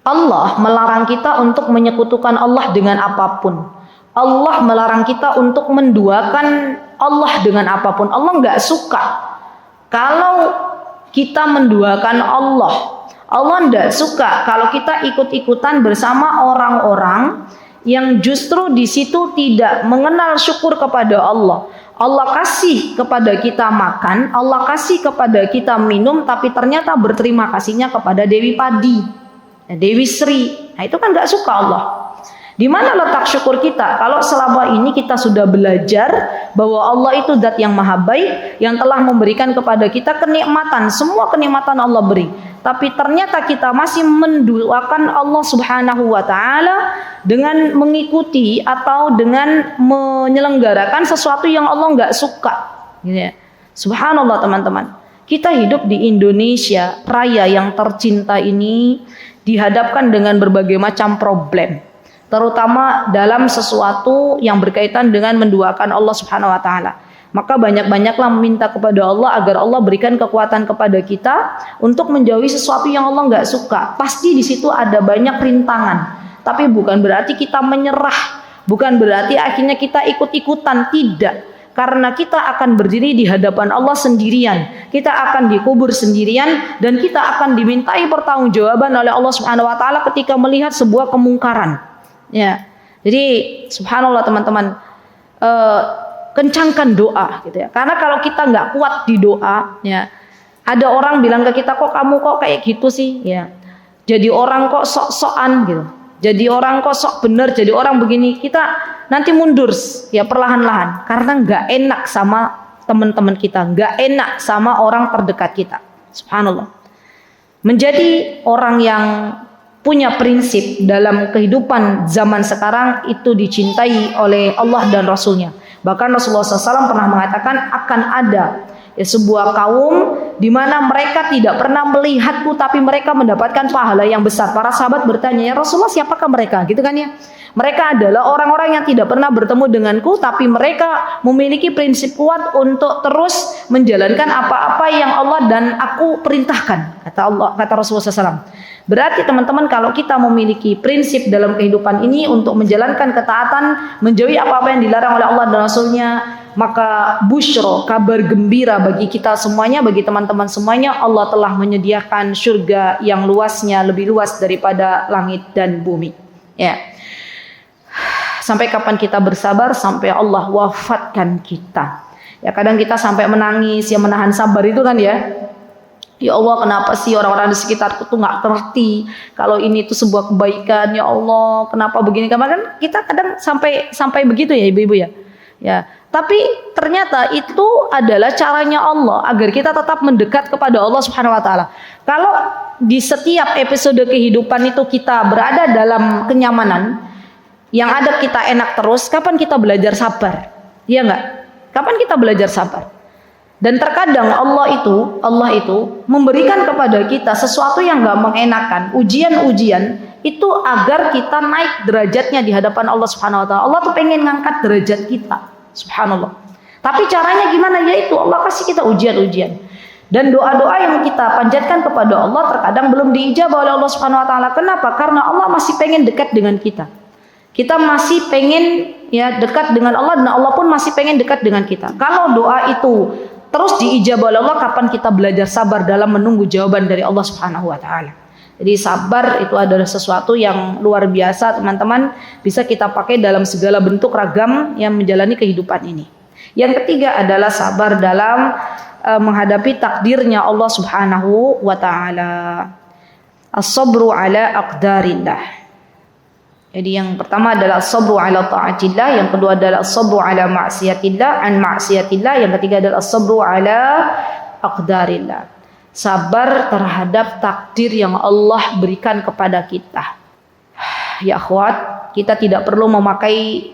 Allah melarang kita untuk menyekutukan Allah dengan apapun. Allah melarang kita untuk menduakan Allah dengan apapun. Allah nggak suka kalau kita menduakan Allah. Allah nggak suka kalau kita ikut-ikutan bersama orang-orang yang justru di situ tidak mengenal syukur kepada Allah. Allah kasih kepada kita makan, Allah kasih kepada kita minum, tapi ternyata berterima kasihnya kepada Dewi Padi, Dewi Sri. Nah itu kan gak suka Allah. Di mana letak syukur kita? Kalau selama ini kita sudah belajar bahwa Allah itu zat yang maha baik, yang telah memberikan kepada kita kenikmatan, semua kenikmatan Allah beri. Tapi ternyata kita masih menduakan Allah Subhanahu wa taala dengan mengikuti atau dengan menyelenggarakan sesuatu yang Allah nggak suka. Gitu ya. Subhanallah teman-teman. Kita hidup di Indonesia Raya yang tercinta ini dihadapkan dengan berbagai macam problem. Terutama dalam sesuatu yang berkaitan dengan menduakan Allah Subhanahu wa taala. Maka banyak-banyaklah meminta kepada Allah agar Allah berikan kekuatan kepada kita untuk menjauhi sesuatu yang Allah nggak suka. Pasti di situ ada banyak rintangan, tapi bukan berarti kita menyerah, bukan berarti akhirnya kita ikut-ikutan, tidak. Karena kita akan berdiri di hadapan Allah sendirian, kita akan dikubur sendirian, dan kita akan dimintai pertanggungjawaban oleh Allah Subhanahu wa taala ketika melihat sebuah kemungkaran. Ya, jadi subhanallah teman-teman. Kencangkan doa gitu ya. Karena kalau kita nggak kuat di doa ya, ada orang bilang ke kita, kok kamu kok kayak gitu sih ya. Jadi orang kok sok-sokan gitu. Jadi orang kok sok bener, jadi orang begini. Kita nanti mundur ya perlahan-lahan karena nggak enak sama teman-teman kita, nggak enak sama orang terdekat kita. Subhanallah. Menjadi orang yang punya prinsip dalam kehidupan zaman sekarang itu dicintai oleh Allah dan Rasulnya. Bahkan Rasulullah SAW pernah mengatakan akan ada sebuah kaum di mana mereka tidak pernah melihatku tapi mereka mendapatkan pahala yang besar. Para sahabat bertanya, ya Rasulullah siapakah mereka? Gitu kan ya. Mereka adalah orang-orang yang tidak pernah bertemu denganku tapi mereka memiliki prinsip kuat untuk terus menjalankan apa-apa yang Allah dan aku perintahkan. Kata Rasulullah SAW. Berarti teman-teman kalau kita memiliki prinsip dalam kehidupan ini untuk menjalankan ketaatan, menjauhi apa-apa yang dilarang oleh Allah dan Rasulnya, maka busyro, kabar gembira bagi kita semuanya, bagi teman-teman semuanya, Allah telah menyediakan surga yang luasnya lebih luas daripada langit dan bumi. Ya. Sampai kapan kita bersabar? Sampai Allah wafatkan kita. Ya kadang kita sampai menangis, ya menahan sabar itu kan ya. Ya Allah, kenapa sih orang-orang di sekitarku tuh nggak ngerti kalau ini tuh sebuah kebaikan? Ya Allah, kenapa begini? Kan kita kadang sampai begitu ya ibu-ibu ya. Ya, tapi ternyata itu adalah caranya Allah agar kita tetap mendekat kepada Allah Subhanahu wa taala. Kalau di setiap episode kehidupan itu kita berada dalam kenyamanan, yang ada kita enak terus, kapan kita belajar sabar? Iya enggak? Kapan kita belajar sabar? Dan terkadang Allah itu memberikan kepada kita sesuatu yang enggak mengenakan, ujian-ujian itu agar kita naik derajatnya di hadapan Allah Subhanahu wa taala. Allah tuh pengen ngangkat derajat kita. Subhanallah. Tapi caranya gimana? Yaitu Allah kasih kita ujian-ujian. Dan doa-doa yang kita panjatkan kepada Allah terkadang belum diijabah oleh Allah Subhanahu wa taala. Kenapa? Karena Allah masih pengen dekat dengan kita. Kita masih pengen ya dekat dengan Allah dan Allah pun masih pengen dekat dengan kita. Kalau doa itu terus diijabah oleh Allah, kapan kita belajar sabar dalam menunggu jawaban dari Allah Subhanahu wa taala. Jadi sabar itu adalah sesuatu yang luar biasa teman-teman, bisa kita pakai dalam segala bentuk ragam yang menjalani kehidupan ini. Yang ketiga adalah sabar dalam menghadapi takdirnya Allah Subhanahu wa taala. As-sabru ala aqdarillah. Jadi yang pertama adalah as-sabru ala ta'atillah, yang kedua adalah as-sabru ala ma'siyatillah, an ma'siyatillah, yang ketiga adalah as-sabru ala aqdarillah. Sabar terhadap takdir yang Allah berikan kepada kita. Ya akhwat, kita tidak perlu memakai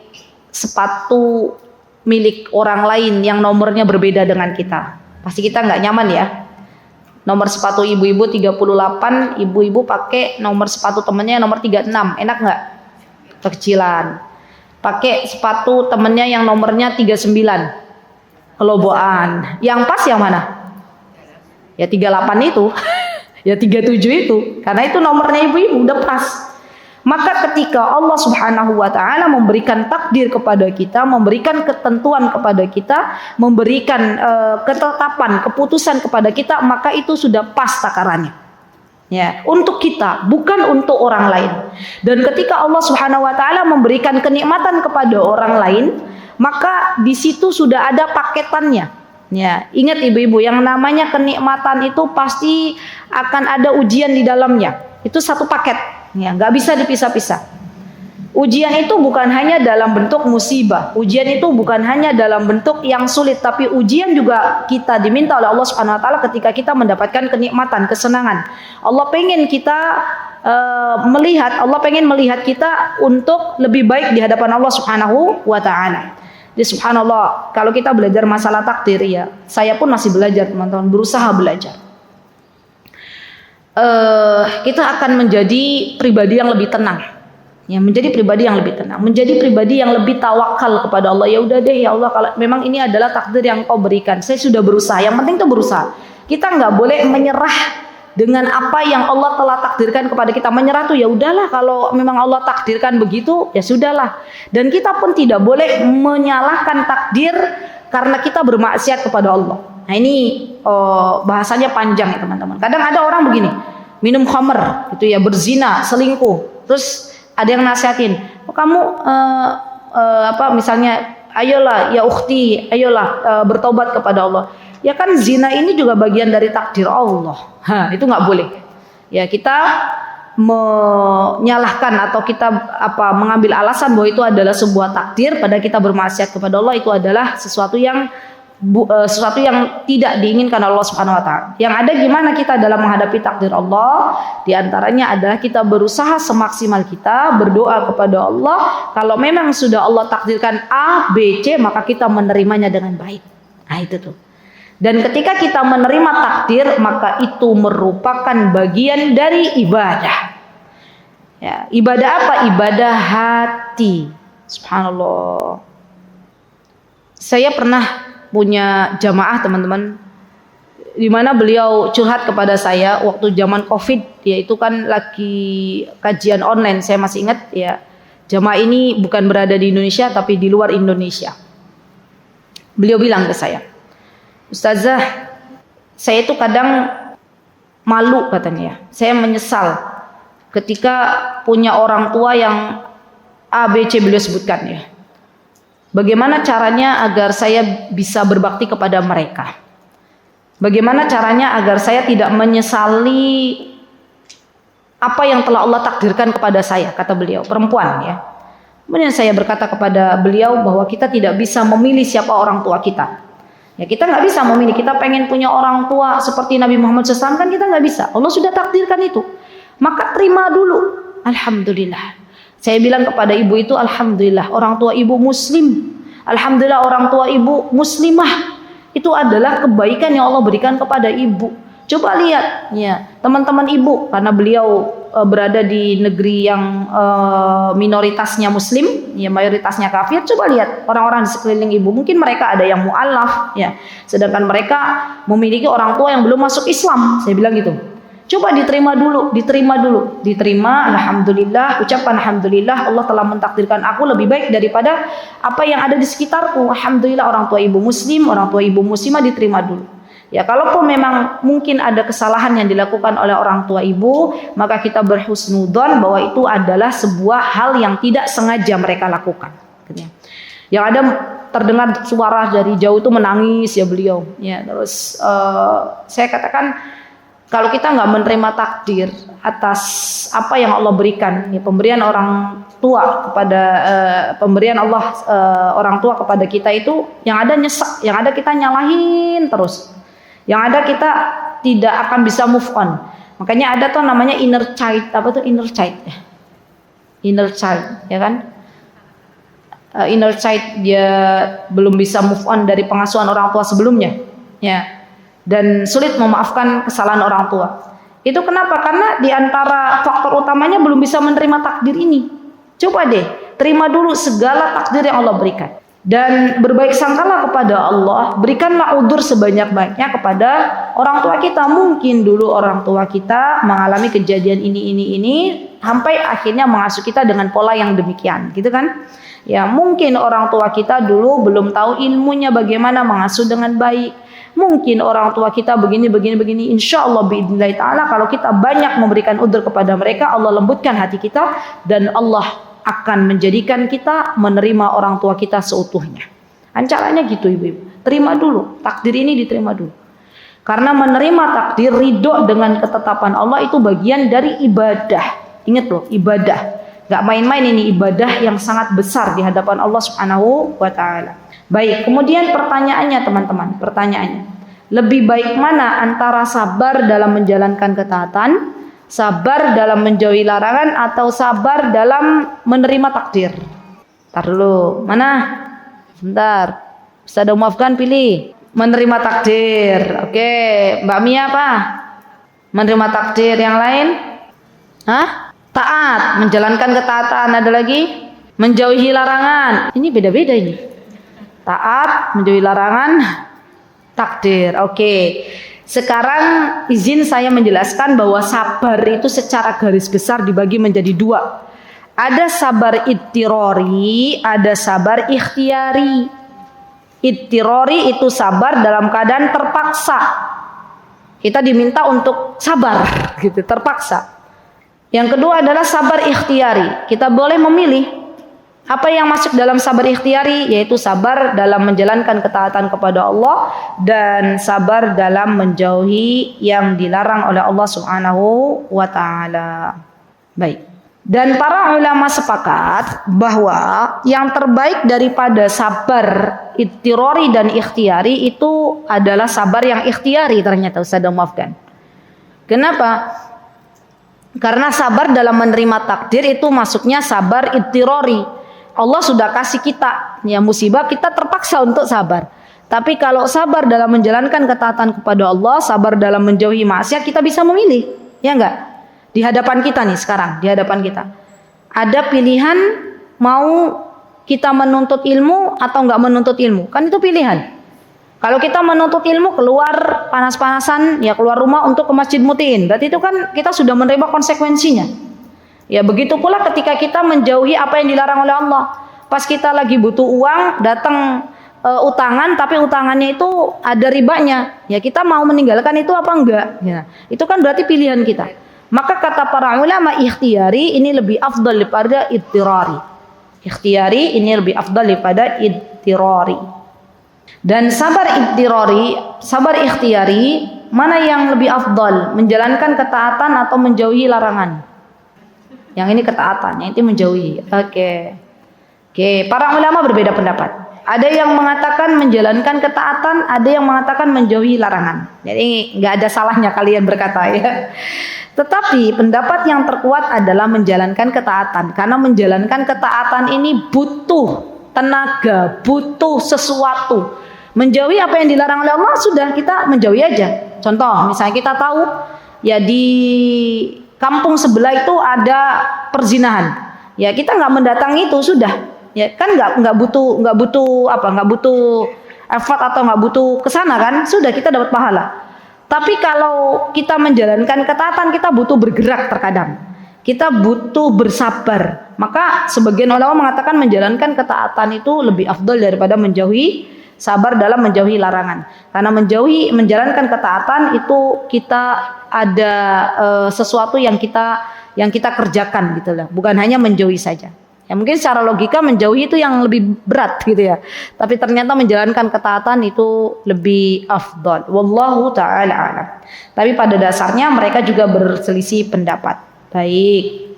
sepatu milik orang lain yang nomornya berbeda dengan kita. Pasti kita nggak nyaman ya. Nomor sepatu ibu-ibu 38, ibu-ibu pakai nomor sepatu temennya nomor 36, enak nggak? Kekecilan. Pakai sepatu temennya yang nomornya 39. kelobokan. Yang pas yang mana? Ya 38 itu. Ya 37 itu. Karena itu nomornya ibu-ibu udah pas. Maka ketika Allah Subhanahu wa taala memberikan takdir kepada kita, memberikan ketentuan kepada kita, memberikan ketetapan, keputusan kepada kita, maka itu sudah pas takarannya. Ya, untuk kita, bukan untuk orang lain. Dan ketika Allah Subhanahu wa taala memberikan kenikmatan kepada orang lain, maka di situ sudah ada paketannya. Ya, ingat ibu-ibu, yang namanya kenikmatan itu pasti akan ada ujian di dalamnya. Itu satu paket. Ya, nggak bisa dipisah-pisah. Ujian itu bukan hanya dalam bentuk musibah. Ujian itu bukan hanya dalam bentuk yang sulit, tapi ujian juga kita diminta oleh Allah Subhanahu wa taala ketika kita mendapatkan kenikmatan, kesenangan. Allah pengen kita Allah pengen melihat kita untuk lebih baik di hadapan Allah Subhanahu wa taala. Jadi subhanallah, kalau kita belajar masalah takdir ya, saya pun masih belajar teman-teman, berusaha belajar. Kita akan menjadi pribadi yang lebih tenang, ya, menjadi pribadi yang lebih tenang, menjadi pribadi yang lebih tawakal kepada Allah. Ya udah deh ya Allah, kalau memang ini adalah takdir yang Kau berikan, saya sudah berusaha. Yang penting itu berusaha. Kita nggak boleh menyerah dengan apa yang Allah telah takdirkan kepada kita. Menyerah tuh ya udahlah, kalau memang Allah takdirkan begitu ya sudahlah. Dan kita pun tidak boleh menyalahkan takdir karena kita bermaksiat kepada Allah. Nah ini bahasanya panjang ya teman-teman. Kadang ada orang begini, minum khamr, itu ya, berzina, selingkuh. Terus ada yang nasihatin, kamu misalnya, ayolah ya ukhti, ayolah bertobat kepada Allah. Ya kan zina ini juga bagian dari takdir Allah. Itu nggak boleh. Ya kita menyalahkan atau kita mengambil alasan bahwa itu adalah sebuah takdir, pada kita bermaksiat kepada Allah itu adalah sesuatu yang tidak diinginkan Allah Subhanahu wa taala. Yang ada gimana kita dalam menghadapi takdir Allah? Di antaranya adalah kita berusaha semaksimal kita, berdoa kepada Allah. Kalau memang sudah Allah takdirkan A, B, C, maka kita menerimanya dengan baik. Nah itu tuh. Dan ketika kita menerima takdir, maka itu merupakan bagian dari ibadah. Ya, ibadah apa? Ibadah hati. Subhanallah. Saya pernah punya jamaah teman-teman, di mana beliau curhat kepada saya waktu zaman Covid, yaitu kan lagi kajian online. Saya masih ingat ya, jamaah ini bukan berada di Indonesia tapi di luar Indonesia. Beliau bilang ke saya, Ustazah, saya itu kadang malu katanya. Saya menyesal ketika punya orang tua yang A, B, C beliau sebutkan ya. Bagaimana caranya agar saya bisa berbakti kepada mereka? Bagaimana caranya agar saya tidak menyesali apa yang telah Allah takdirkan kepada saya, kata beliau, perempuan ya. Kemudian saya berkata kepada beliau bahwa kita tidak bisa memilih siapa orang tua kita. Ya kita nggak bisa memilih, kita pengen punya orang tua seperti Nabi Muhammad SAW kan kita nggak bisa. Allah sudah takdirkan itu. Maka terima dulu. Alhamdulillah. Saya bilang kepada ibu itu, alhamdulillah orang tua ibu muslim. Alhamdulillah orang tua ibu muslimah. Itu adalah kebaikan yang Allah berikan kepada ibu. Coba lihat ya, teman-teman ibu, karena beliau berada di negeri yang minoritasnya muslim, ya mayoritasnya kafir. Coba lihat orang-orang di sekeliling ibu, mungkin mereka ada yang mu'alaf ya, sedangkan mereka memiliki orang tua yang belum masuk Islam. Saya bilang gitu. Coba diterima dulu. Diterima, alhamdulillah, ucapkan alhamdulillah, Allah telah mentakdirkan aku lebih baik daripada apa yang ada di sekitarku. Alhamdulillah orang tua ibu muslim, orang tua ibu muslimah diterima dulu. Ya kalaupun memang mungkin ada kesalahan yang dilakukan oleh orang tua ibu, maka kita berhusnudzon bahwa itu adalah sebuah hal yang tidak sengaja mereka lakukan. Yang ada terdengar suara dari jauh itu menangis ya beliau. Ya terus saya katakan, kalau kita nggak menerima takdir atas apa yang Allah berikan, ya pemberian orang tua kepada pemberian Allah orang tua kepada kita itu, yang ada nyesek, yang ada kita nyalahin terus, yang ada kita tidak akan bisa move on. Makanya ada tuh namanya inner child, apa tuh inner child? Inner child, ya kan? Inner child dia belum bisa move on dari pengasuhan orang tua sebelumnya, ya. Dan sulit memaafkan kesalahan orang tua. Itu kenapa? Karena diantara faktor utamanya belum bisa menerima takdir ini. Coba deh, terima dulu segala takdir yang Allah berikan. Dan berbaik sangkalah kepada Allah, berikanlah udzur sebanyak-banyaknya kepada orang tua kita. Mungkin dulu orang tua kita mengalami kejadian ini sampai akhirnya mengasuh kita dengan pola yang demikian, gitu kan? Ya, mungkin orang tua kita dulu belum tahu ilmunya bagaimana mengasuh dengan baik. Mungkin orang tua kita begini. Insya Allah biidznillah ta'ala, kalau kita banyak memberikan udzur kepada mereka, Allah lembutkan hati kita dan Allah akan menjadikan kita menerima orang tua kita seutuhnya. Caranya gitu ibu-ibu. Terima dulu, takdir ini diterima dulu. Karena menerima takdir, ridho dengan ketetapan Allah itu bagian dari ibadah. Ingat loh, ibadah. Gak main-main, ini ibadah yang sangat besar di hadapan Allah Subhanahu wa ta'ala. Baik, kemudian pertanyaannya teman-teman, lebih baik mana antara sabar dalam menjalankan ketaatan, sabar dalam menjauhi larangan, atau sabar dalam menerima takdir? Ntar dulu, mana? Sebentar, bisa maafkan, pilih. Menerima takdir. Oke, Mbak Mia apa? Menerima takdir. Yang lain? Taat, menjalankan ketaatan. Ada lagi? Menjauhi larangan. Ini beda-beda ini. Taat, menjauhi larangan, takdir. Oke. Sekarang izin saya menjelaskan bahwa sabar itu secara garis besar dibagi menjadi dua. Ada sabar idtirori, ada sabar ikhtiyari. Idtirori itu sabar dalam keadaan terpaksa. Kita diminta untuk sabar, gitu, terpaksa. Yang kedua adalah sabar ikhtiyari. Kita boleh memilih. Apa yang masuk dalam sabar ikhtiyari? Yaitu sabar dalam menjalankan ketaatan kepada Allah dan sabar dalam menjauhi yang dilarang oleh Allah Subhanahu wa ta'ala. Baik. Dan para ulama sepakat bahwa yang terbaik daripada sabar idtirori dan ikhtiyari itu adalah sabar yang ikhtiyari ternyata, Ustaz, maafkan. Kenapa? Karena sabar dalam menerima takdir itu masuknya sabar idtirori. Allah sudah kasih kita ya musibah, kita terpaksa untuk sabar. Tapi kalau sabar dalam menjalankan ketaatan kepada Allah, sabar dalam menjauhi maksiat, kita bisa memilih, ya enggak? Di hadapan kita nih sekarang, di hadapan kita ada pilihan, mau kita menuntut ilmu atau enggak menuntut ilmu, kan itu pilihan. Kalau kita menuntut ilmu, keluar panas-panasan, ya keluar rumah untuk ke Masjid Mutiin, berarti itu kan kita sudah menerima konsekuensinya. Ya begitu pula ketika kita menjauhi apa yang dilarang oleh Allah. Pas kita lagi butuh uang, datang utangan, tapi utangannya itu ada ribanya. Ya kita mau meninggalkan itu apa enggak? Ya, itu kan berarti pilihan kita. Maka kata para ulama, ikhtiyari ini lebih afdal daripada idtirari. Ikhtiyari ini lebih afdal daripada idtirari. Dan sabar idtirari, sabar ikhtiyari, mana yang lebih afdal? Menjalankan ketaatan atau menjauhi larangan? Yang ini ketaatan, yang itu menjauhi. Oke. Para ulama berbeda pendapat. Ada yang mengatakan menjalankan ketaatan, ada yang mengatakan menjauhi larangan. Jadi nggak ada salahnya kalian berkata ya. Tetapi pendapat yang terkuat adalah menjalankan ketaatan, karena menjalankan ketaatan ini butuh tenaga, butuh sesuatu. Menjauhi apa yang dilarang oleh Allah, sudah kita menjauhi aja. Contoh, misalnya kita tahu ya di kampung sebelah itu ada perzinahan, ya kita nggak mendatangi itu, sudah, ya kan nggak butuh effort atau nggak butuh kesana kan, sudah kita dapat pahala. Tapi kalau kita menjalankan ketaatan, kita butuh bergerak terkadang, kita butuh bersabar. Maka sebagian ulama mengatakan menjalankan ketaatan itu lebih afdal daripada menjauhi, sabar dalam menjauhi larangan. Karena menjalankan ketaatan itu kita ada sesuatu yang kita kerjakan gitu lah, bukan hanya menjauhi saja. Ya mungkin secara logika menjauhi itu yang lebih berat gitu ya. Tapi ternyata menjalankan ketaatan itu lebih afdal. Wallahu taala alam. Tapi pada dasarnya mereka juga berselisih pendapat. Baik.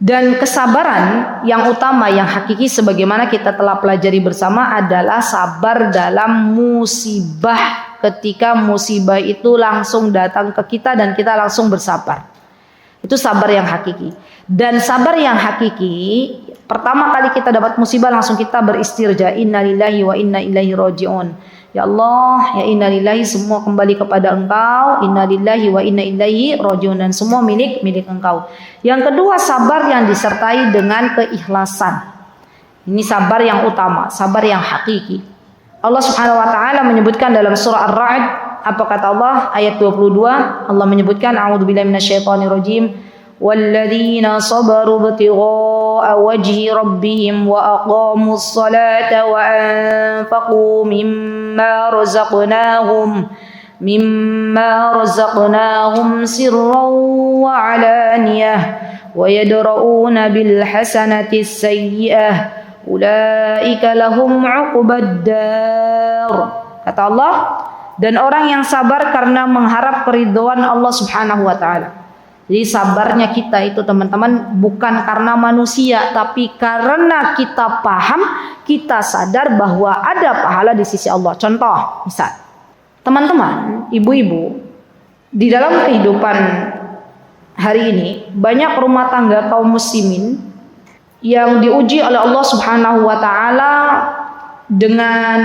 Dan kesabaran yang utama, yang hakiki sebagaimana kita telah pelajari bersama adalah sabar dalam musibah. Ketika musibah itu langsung datang ke kita dan kita langsung bersabar. Itu sabar yang hakiki. Dan sabar yang hakiki, pertama kali kita dapat musibah langsung kita beristirja, innalillahi wa inna ilaihi raji'un. Ya Allah, ya innalillahi, semua kembali kepada Engkau, innalillahi wa inna ilaihi raji'un, dan semua milik Engkau. Yang kedua, sabar yang disertai dengan keikhlasan. Ini sabar yang utama, sabar yang hakiki. Allah Subhanahu wa taala menyebutkan dalam surah Ar-Ra'd, apa kata Allah ayat 22, Allah menyebutkan a'udzubillahi minasyaitonirrajim, walladzina sabaru ibtigha'a wajhi rabbihim wa aqamus salata wa anfaqu mimma razaqnahum sirran wa 'alaniyah wa yadra'una bil hasanati sayyi'ah ulaika lahum 'uqbad dar. Kata Allah, dan orang yang sabar karena mengharap keridhaan Allah Subhanahu wa taala. Jadi sabarnya kita itu teman-teman bukan karena manusia, tapi karena kita paham, kita sadar bahwa ada pahala di sisi Allah. Contoh, misal teman-teman, ibu-ibu, di dalam kehidupan hari ini banyak rumah tangga kaum muslimin yang diuji oleh Allah Subhanahu wa taala dengan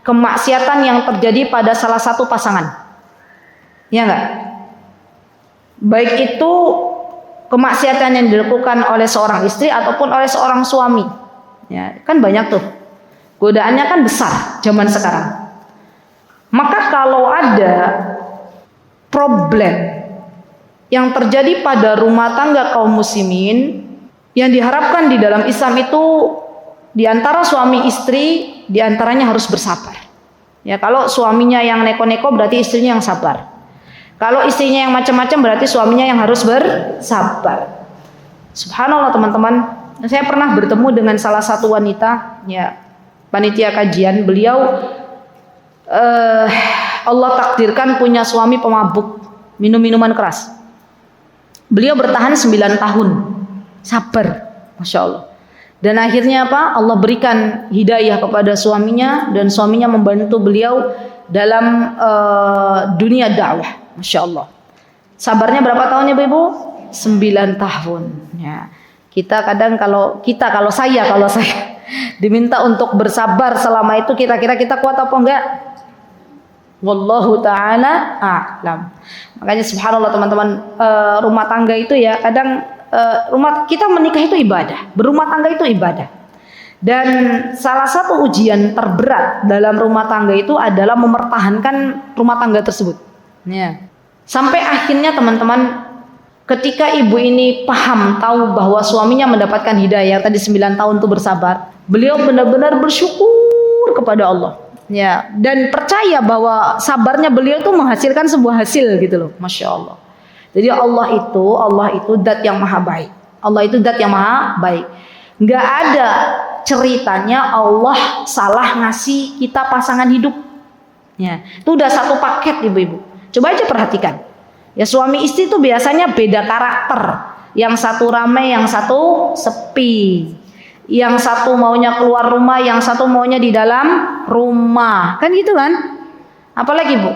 kemaksiatan yang terjadi pada salah satu pasangan. Ya enggak? Baik itu kemaksiatan yang dilakukan oleh seorang istri ataupun oleh seorang suami. Ya, kan banyak tuh. Godaannya kan besar zaman sekarang. Maka kalau ada problem yang terjadi pada rumah tangga kaum muslimin, yang diharapkan di dalam Islam itu di antara suami istri di antaranya harus bersabar. Ya, kalau suaminya yang neko-neko berarti istrinya yang sabar. Kalau istrinya yang macam-macam berarti suaminya yang harus bersabar. Subhanallah teman-teman, saya pernah bertemu dengan salah satu wanita, ya, panitia kajian. Beliau Allah takdirkan punya suami pemabuk, minum minuman keras. Beliau bertahan 9 tahun. Sabar, Masya Allah. Dan akhirnya apa? Allah berikan hidayah kepada suaminya, dan suaminya membantu beliau dalam dunia dakwah. Masya Allah. Sabarnya berapa tahunnya Ibu? 9 tahun. Ya. Kita kadang kalau saya diminta untuk bersabar selama itu, kira-kira kita kuat apa enggak? Wallahu ta'ala a'lam. Makanya subhanallah teman-teman, rumah tangga itu ya kadang rumah kita menikah itu ibadah, berumah tangga itu ibadah. Dan salah satu ujian terberat dalam rumah tangga itu adalah mempertahankan rumah tangga tersebut. Ya. Sampai akhirnya teman-teman, ketika ibu ini paham, tahu bahwa suaminya mendapatkan hidayah tadi 9 tahun itu bersabar, beliau benar-benar bersyukur kepada Allah. Ya, dan percaya bahwa sabarnya beliau itu menghasilkan sebuah hasil gitu loh. Masya Allah. Jadi Allah itu zat yang maha baik. Allah itu zat yang maha baik. Nggak ada ceritanya Allah salah ngasih kita pasangan hidup. Ya, itu udah satu paket ibu-ibu. Coba aja perhatikan. Ya, suami istri itu biasanya beda karakter. Yang satu ramai, yang satu sepi. Yang satu maunya keluar rumah, yang satu maunya di dalam rumah. Kan gitu kan? Apalagi Bu?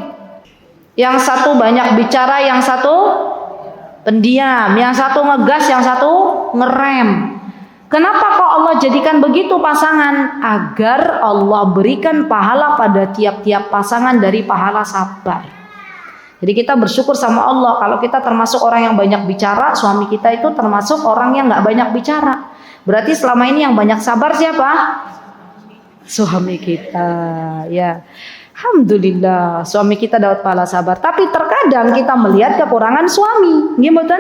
Yang satu banyak bicara, yang satu pendiam, yang satu ngegas, yang satu ngerem. Kenapa kok Allah jadikan begitu pasangan? Agar Allah berikan pahala pada tiap-tiap pasangan dari pahala sabar. Jadi kita bersyukur sama Allah kalau kita termasuk orang yang banyak bicara, suami kita itu termasuk orang yang nggak banyak bicara. Berarti selama ini yang banyak sabar siapa? Suami kita, ya. Alhamdulillah, suami kita dapat pahala sabar. Tapi terkadang kita melihat kekurangan suami, gimana?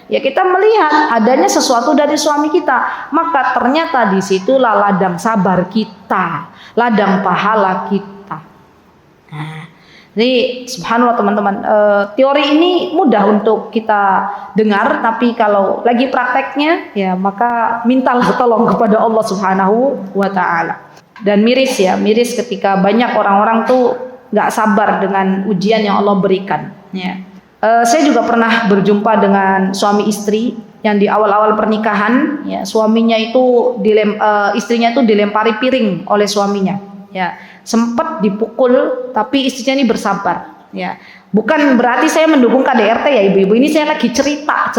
Ya, kita melihat adanya sesuatu dari suami kita, maka ternyata di situlah ladang sabar kita, ladang pahala kita. Nah, jadi subhanallah teman-teman, teori ini mudah untuk kita dengar, tapi kalau lagi prakteknya ya maka mintalah tolong kepada Allah Subhanahu wa taala. Dan miris ketika banyak orang-orang tuh nggak sabar dengan ujian yang Allah berikan. Ya. Saya juga pernah berjumpa dengan suami istri yang di awal-awal pernikahan, ya, suaminya itu istrinya itu dilempari piring oleh suaminya. Ya, sempat dipukul, tapi istrinya ini bersabar. Ya, bukan berarti saya mendukung KDRT ya ibu-ibu. Ini saya lagi cerita.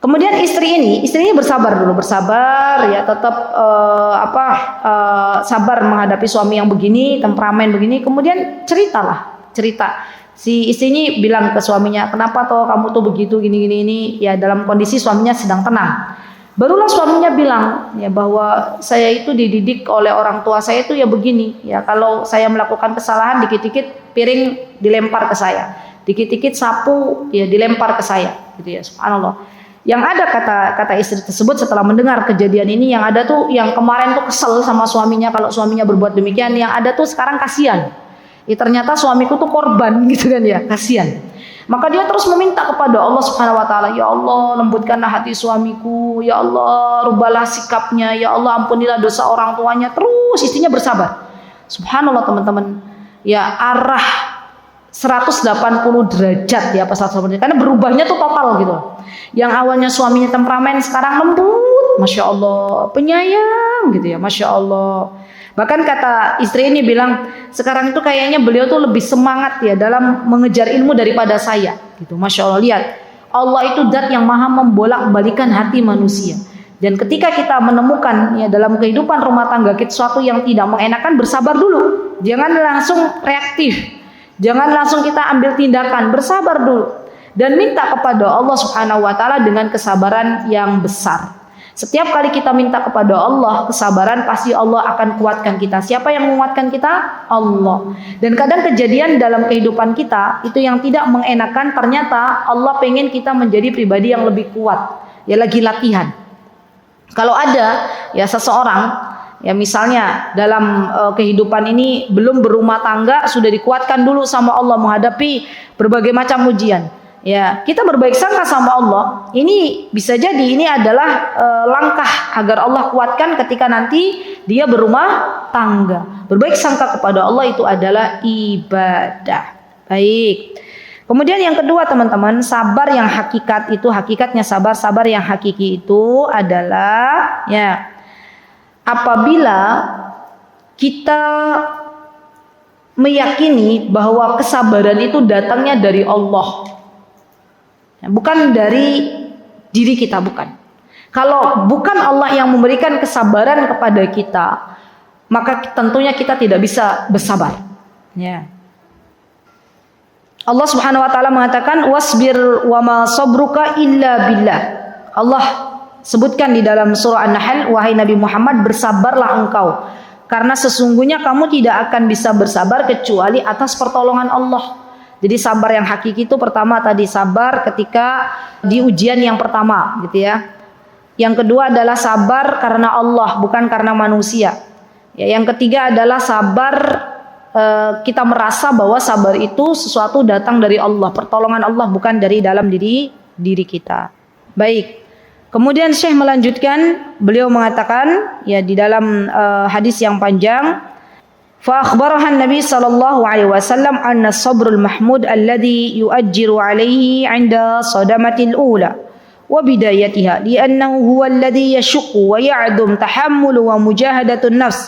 Kemudian istrinya bersabar ya, tetap sabar menghadapi suami yang begini, temperamen begini. Kemudian cerita. Si istrinya bilang ke suaminya, kenapa toh kamu tuh begitu gini. Ya, dalam kondisi suaminya sedang tenang. Barulah suaminya bilang ya bahwa saya itu dididik oleh orang tua saya itu ya begini, ya kalau saya melakukan kesalahan dikit-dikit piring dilempar ke saya, dikit-dikit sapu ya dilempar ke saya, gitu ya. Subhanallah. Yang ada kata istri tersebut setelah mendengar kejadian ini, yang ada tuh yang kemarin tuh kesel sama suaminya kalau suaminya berbuat demikian, yang ada tuh sekarang kasihan. Ternyata suamiku tuh korban gitu kan ya, kasihan. Maka dia terus meminta kepada Allah Subhanahu wa taala, ya Allah, lembutkanlah hati suamiku, ya Allah, rubahlah sikapnya, ya Allah, ampunilah dosa orang tuanya. Terus istrinya bersabar. Subhanallah teman-teman. Ya, arah 180 derajat ya pas sebenarnya, karena berubahnya tuh total gitu. Yang awalnya suaminya temperamen sekarang lembut, Masya Allah, penyayang gitu ya, Masya Allah. Bahkan kata istri ini bilang, sekarang itu kayaknya beliau tuh lebih semangat ya dalam mengejar ilmu daripada saya gitu. Masya Allah, lihat, Allah itu zat yang maha membolak-balikan hati manusia. Dan ketika kita menemukan ya dalam kehidupan rumah tangga kita sesuatu yang tidak mengenakan, bersabar dulu. Jangan langsung reaktif, jangan langsung kita ambil tindakan, bersabar dulu dan minta kepada Allah Subhanahu wa taala dengan kesabaran yang besar. Setiap kali kita minta kepada Allah kesabaran, pasti Allah akan kuatkan kita. Siapa yang menguatkan kita? Allah. Dan kadang kejadian dalam kehidupan kita itu yang tidak mengenakan, ternyata Allah pengen kita menjadi pribadi yang lebih kuat. Ya lagi latihan. Kalau ada ya seseorang ya misalnya dalam kehidupan ini belum berumah tangga, sudah dikuatkan dulu sama Allah menghadapi berbagai macam ujian. Ya, kita berbaik sangka sama Allah. Ini bisa jadi ini adalah langkah agar Allah kuatkan ketika nanti dia berumah tangga. Berbaik sangka kepada Allah itu adalah ibadah. Baik. Kemudian yang kedua teman-teman, sabar yang hakikat itu, hakikatnya sabar yang hakiki itu adalah ya apabila kita meyakini bahwa kesabaran itu datangnya dari Allah, bukan dari diri kita, bukan. Kalau bukan Allah yang memberikan kesabaran kepada kita, maka tentunya kita tidak bisa bersabar. Ya. Allah Subhanahu wa taala mengatakan wasbir wa ma sabruka illa billah. Allah sebutkan di dalam surah An-Nahl, wahai Nabi Muhammad, bersabarlah engkau karena sesungguhnya kamu tidak akan bisa bersabar kecuali atas pertolongan Allah. Jadi sabar yang hakiki itu pertama tadi sabar ketika di ujian yang pertama gitu ya. Yang kedua adalah sabar karena Allah, bukan karena manusia. Ya, yang ketiga adalah sabar kita merasa bahwa sabar itu sesuatu datang dari Allah, pertolongan Allah, bukan dari dalam diri kita. Baik. Kemudian Syekh melanjutkan, beliau mengatakan ya di dalam hadis yang panjang, فأخبرها النبي صلى الله عليه وسلم أن الصبر المحمود الذي يؤجر عليه عند صدمة الأولى وبدايتها لأنه هو الذي يشق ويعدم تحمل ومجاهدة النفس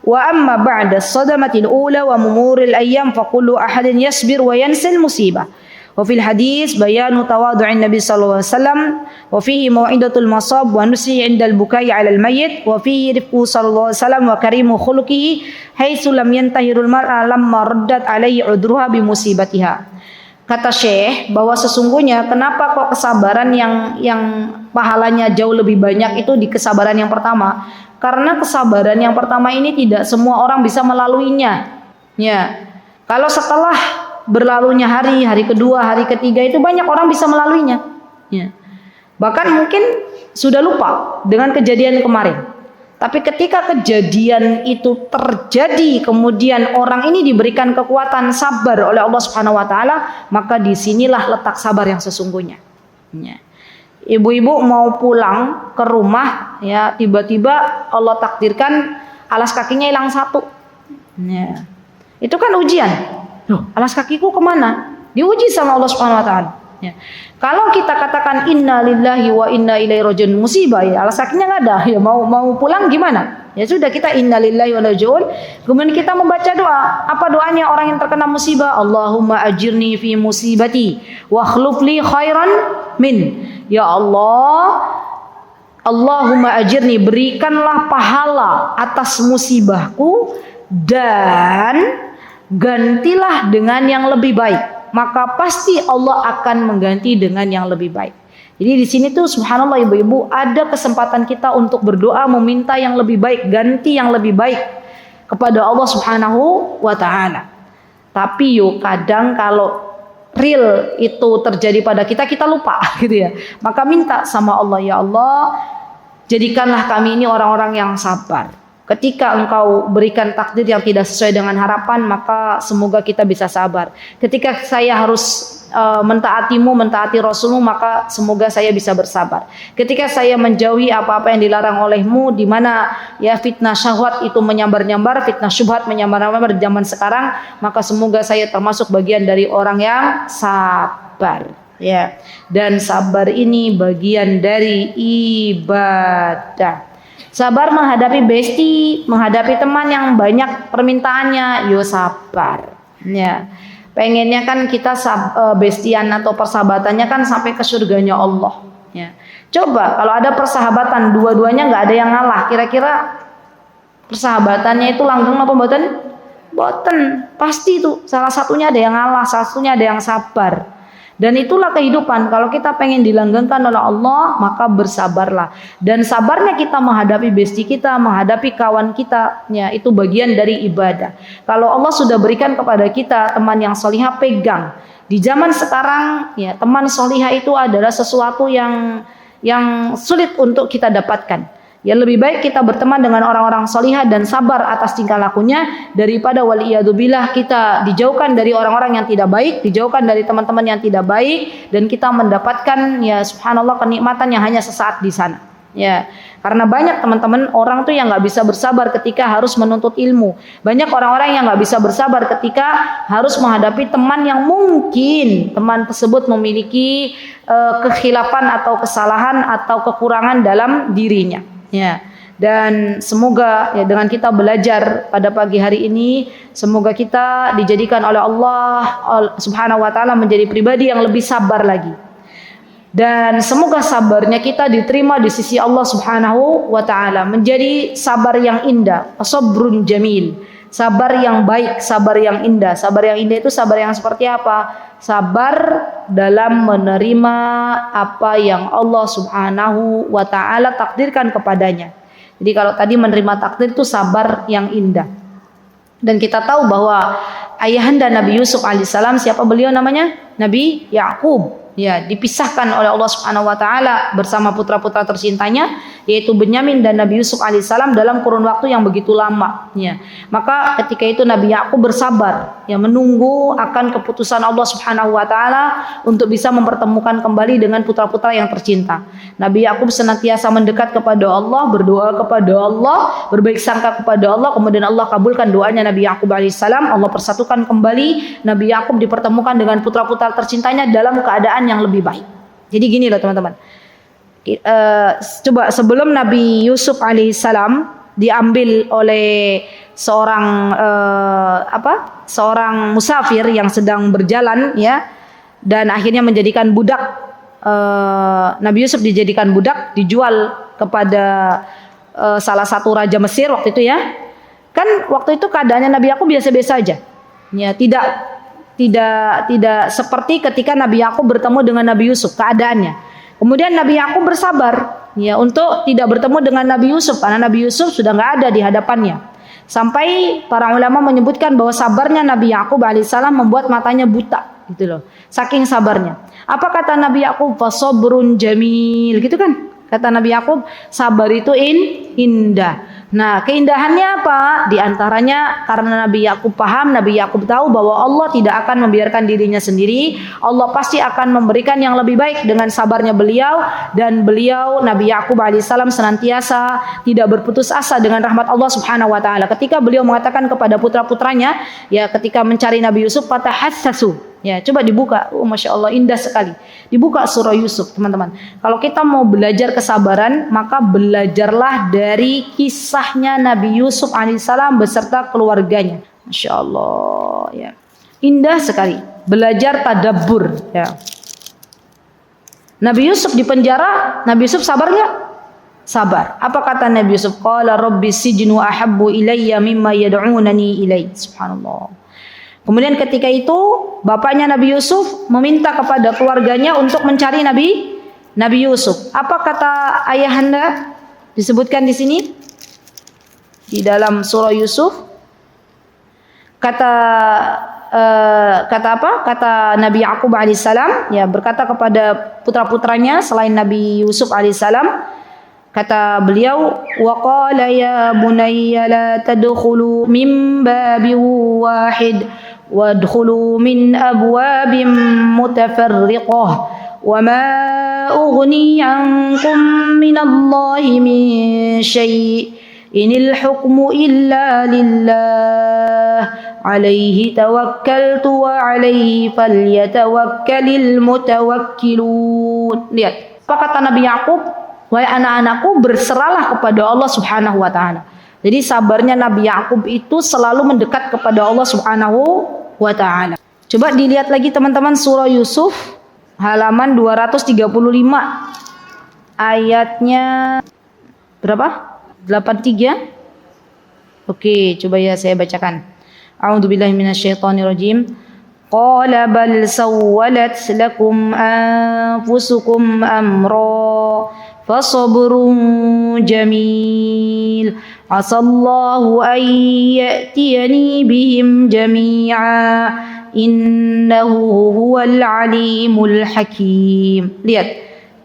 وأما بعد الصدمة الأولى ومرور الأيام فكل أحد يصبر وينسى المصيبة. وفي الحديث بيان تواضع النبي صلى الله عليه وسلم وفيه موعظة المصاب ونسي عند البكاء على الميت وفيه رفقه صلى الله عليه وسلم وكريم خلقه حيث لم ينتهر المرأة لما ردت عليه عذرها بمصيبتها. Kata Syekh bahwa sesungguhnya kenapa kok kesabaran yang pahalanya jauh lebih banyak itu di kesabaran yang pertama? Karena kesabaran yang pertama ini tidak semua orang bisa melaluinya. Ya. Kalau setelah berlalunya hari kedua, hari ketiga itu banyak orang bisa melaluinya. Ya. Bahkan mungkin sudah lupa dengan kejadian kemarin. Tapi ketika kejadian itu terjadi, kemudian orang ini diberikan kekuatan sabar oleh Allah Subhanahu wa taala, maka disinilah letak sabar yang sesungguhnya. Ya. Ibu-ibu mau pulang ke rumah, ya tiba-tiba Allah takdirkan alas kakinya hilang satu. Ya. Itu kan ujian. Loh, alas kakiku kemana? Diuji sama Allah Subhanahu wa taala. Ya. Kalau kita katakan inna lillahi wa inna ilaihi rajiun, musibah ya, alas kakinya nggak ada, ya mau pulang gimana? Ya sudah, kita inna lillahi wa inna ilaihi rajiun. Kemudian kita membaca doa. Apa doanya orang yang terkena musibah? Allahumma ajirni fi musibati wa akhlif li khairan min. Ya Allah, Allahumma ajirni, berikanlah pahala atas musibahku dan gantilah dengan yang lebih baik. Maka pasti Allah akan mengganti dengan yang lebih baik. Jadi di sini tuh subhanallah ibu-ibu, ada kesempatan kita untuk berdoa meminta yang lebih baik, ganti yang lebih baik kepada Allah Subhanahu wa taala. Tapi yuk kadang kalau real itu terjadi pada kita, kita lupa gitu ya. Maka minta sama Allah, ya Allah, jadikanlah kami ini orang-orang yang sabar. Ketika engkau berikan takdir yang tidak sesuai dengan harapan, maka semoga kita bisa sabar. Ketika saya harus mentaatimu, mentaati Rasulmu, maka semoga saya bisa bersabar. Ketika saya menjauhi apa-apa yang dilarang olehmu, di mana ya fitnah syahwat itu menyambar-nyambar, fitnah syubhat menyambar-nyambar di zaman sekarang, maka semoga saya termasuk bagian dari orang yang sabar. Ya, dan sabar ini bagian dari ibadah. Sabar menghadapi bestie, menghadapi teman yang banyak permintaannya, yo sabar. Ya, pengennya kan kita bestian atau persahabatannya kan sampai ke surganya Allah. Ya, coba kalau ada persahabatan dua-duanya nggak ada yang ngalah, kira-kira persahabatannya itu langgeng apa mboten? Mboten, pasti itu salah satunya ada yang ngalah, salah satunya ada yang sabar. Dan itulah kehidupan. Kalau kita pengen dilanggengkan oleh Allah, maka bersabarlah. Dan sabarnya kita menghadapi bestie kita, menghadapi kawan kita, ya, itu bagian dari ibadah. Kalau Allah sudah berikan kepada kita teman yang solihah, pegang. Di zaman sekarang, ya, teman solihah itu adalah sesuatu yang sulit untuk kita dapatkan. Ya, lebih baik kita berteman dengan orang-orang solihah dan sabar atas tingkah lakunya daripada waliyadzubillah kita dijauhkan dari orang-orang yang tidak baik, dijauhkan dari teman-teman yang tidak baik, dan kita mendapatkan ya subhanallah kenikmatan yang hanya sesaat di sana. Ya, karena banyak teman-teman orang tuh yang nggak bisa bersabar ketika harus menuntut ilmu. Banyak orang-orang yang nggak bisa bersabar ketika harus menghadapi teman yang mungkin teman tersebut memiliki kekhilafan atau kesalahan atau kekurangan dalam dirinya. Ya, dan semoga ya dengan kita belajar pada pagi hari ini, semoga kita dijadikan oleh Allah Subhanahu wa taala menjadi pribadi yang lebih sabar lagi. Dan semoga sabarnya kita diterima di sisi Allah Subhanahu wa taala, menjadi sabar yang indah, sabrun jamil, sabar yang baik, sabar yang indah. Sabar yang indah itu sabar yang seperti apa? Sabar dalam menerima apa yang Allah Subhanahu wa taala takdirkan kepadanya. Jadi kalau tadi menerima takdir itu sabar yang indah. Dan kita tahu bahwa ayahanda Nabi Yusuf alaihissalam, siapa beliau namanya? Nabi Yakub. Ya, dipisahkan oleh Allah Subhanahu wa taala bersama putra-putra tercintanya yaitu Benyamin dan Nabi Yusuf alaihissalam dalam kurun waktu yang begitu lama. Ya. Maka ketika itu Nabi Yakub bersabar, ya, menunggu akan keputusan Allah Subhanahu wa taala untuk bisa mempertemukan kembali dengan putra-putra yang tercinta. Nabi Yakub senantiasa mendekat kepada Allah, berdoa kepada Allah, berbaik sangka kepada Allah, kemudian Allah kabulkan doanya Nabi Yakub alaihissalam. Allah persatukan kembali Nabi Yakub dipertemukan dengan putra-putra tercintanya dalam keadaan yang lebih baik. Jadi gini loh teman-teman. Coba sebelum Nabi Yusuf alaihissalam diambil oleh seorang seorang musafir yang sedang berjalan, ya, dan akhirnya menjadikan budak, Nabi Yusuf dijadikan budak, dijual kepada salah satu raja Mesir waktu itu, ya. Kan waktu itu keadaannya Nabi Yakub biasa-biasa aja. Ya, tidak seperti ketika Nabi Yakub bertemu dengan Nabi Yusuf keadaannya. Kemudian Nabi Yakub bersabar, ya, untuk tidak bertemu dengan Nabi Yusuf karena Nabi Yusuf sudah nggak ada di hadapannya. Sampai para ulama menyebutkan bahwa sabarnya Nabi Yakub alaihissalam membuat matanya buta, gitu loh. Saking sabarnya. Apa kata Nabi Yakub? Fasobrun jamil, gitu kan? Kata Nabi Yakub, sabar itu indah. Nah, keindahannya apa? Di antaranya karena Nabi Yakub paham, Nabi Yakub tahu bahwa Allah tidak akan membiarkan dirinya sendiri. Allah pasti akan memberikan yang lebih baik dengan sabarnya beliau. Dan beliau, Nabi Yakub alaihissalam, senantiasa tidak berputus asa dengan rahmat Allah Subhanahu wa taala. Ketika beliau mengatakan kepada putra-putranya, ya, ketika mencari Nabi Yusuf, fatahassasu. Ya, coba dibuka. Masya Allah, indah sekali. Dibuka surah Yusuf, teman-teman. Kalau kita mau belajar kesabaran, maka belajarlah dari kisahnya Nabi Yusuf alaihissalam beserta keluarganya. Masya Allah, ya. Indah sekali. Belajar tadabbur, ya. Nabi Yusuf di penjara, Nabi Yusuf sabar nggak? Sabar. Apa kata Nabi Yusuf? Qala rabbi sijnu ahabbu ilayya mimma yad'unani ilai. Subhanallah. Kemudian ketika itu bapaknya Nabi Yusuf meminta kepada keluarganya untuk mencari Nabi Nabi Yusuf. Apa kata ayahanda? Disebutkan di sini di dalam surah Yusuf. Kata apa? Kata Nabi Yakub alaihissalam, ya, berkata kepada putra-putranya selain Nabi Yusuf alaihissalam, kata beliau, wa qala ya bunayya la tadkhulu min babin wahid wadkhulu min abwabin mutafarriqah wa ma ughni ankum minallahi min syai' inil hukmu illa lillah alaihi tawakkaltu wa alaihi falyatawakkalil mutawakkilun. Lihat, apa kata Nabi Yakub? Wahai anak-anakku, berserahlah kepada Allah Subhanahu wa taala. Jadi sabarnya Nabi Yakub itu selalu mendekat kepada Allah Subhanahu wa taala. Coba dilihat lagi teman-teman surah Yusuf halaman 235 ayatnya berapa? 83. Oke, coba ya saya bacakan. A'udzubillahi minasyaitonirrajim. Qala bal sawwalat lakum anfusukum amra fasabrun jamil asallahu an ya'tiyani bihim jami'a innahu huwal alimul hakim. Lihat,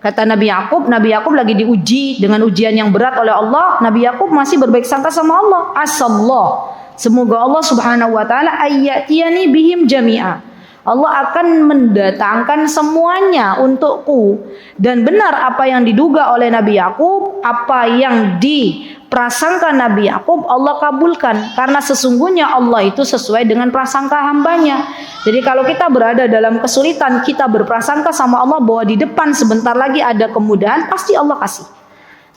kata Nabi Yakub lagi diuji dengan ujian yang berat oleh Allah. Nabi Yakub masih berbaik sangka sama Allah. Asallah, semoga Allah Subhanahu wa taala ayyatiyani bihim jami'a. Allah akan mendatangkan semuanya untukku. Dan benar apa yang diduga oleh Nabi Yakub, apa yang diprasangka Nabi Yakub, Allah kabulkan. Karena sesungguhnya Allah itu sesuai dengan prasangka hambanya. Jadi kalau kita berada dalam kesulitan, kita berprasangka sama Allah bahwa di depan sebentar lagi ada kemudahan, pasti Allah kasih.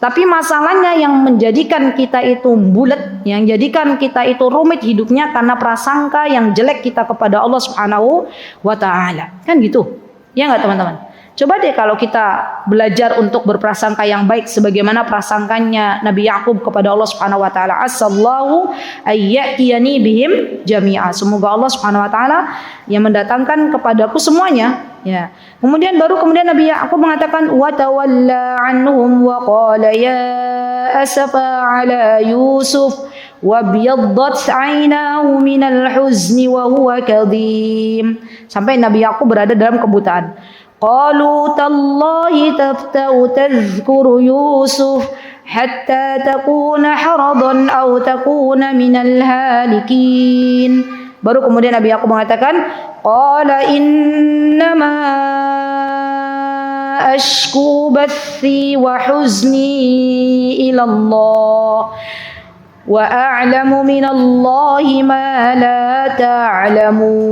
Tapi masalahnya yang menjadikan kita itu bulat, yang jadikan kita itu rumit hidupnya karena prasangka yang jelek kita kepada Allah Subhanahu wa taala. Kan gitu. Ya enggak teman-teman? Coba deh kalau kita belajar untuk berprasangka yang baik sebagaimana prasangkanya Nabi Yakub kepada Allah Subhanahu wa taala. Asallahu ayyatiyani bihim jami'a. Semoga Allah Subhanahu wa taala yang mendatangkan kepadaku semuanya. Ya. Kemudian Nabi Yakub mengatakan wa tawalla anhum wa qala ya asafa ala Yusuf wa biyaddat 'ainahu minal huzni wa huwa kadhim. Sampai Nabi Yakub berada dalam kebutaan. Qalu tallahi taftau tadhkuru Yusuf hatta takuna haradan aw takuna minal halikin. Baru kemudian Nabi Yakub mengatakan, qala innama ashku bathi wa huzni ila Allah wa a'lamu minallahi ma la ta'lamun.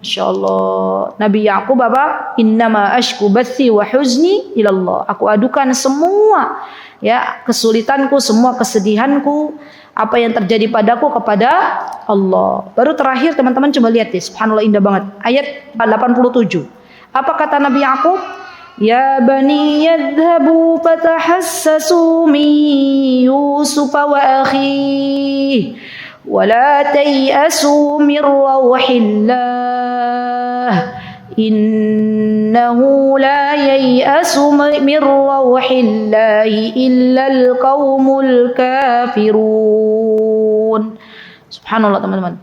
Insyaallah. Nabi Yakub apa? Innama ashku bathi wa huzni ila Allah. Aku adukan semua ya kesulitanku, semua kesedihanku, apa yang terjadi padaku kepada Allah. Baru terakhir teman-teman coba lihat deh, subhanallah indah banget. Ayat 87. Apa kata Nabi Yakub? Ya bani yadhhabu fatahassasu min Yusuf wa akhihi wa la tayasu min rauhillah innahu la yayasu min rauhillahi illa alqaumul kafirun. Subhanallah teman-teman.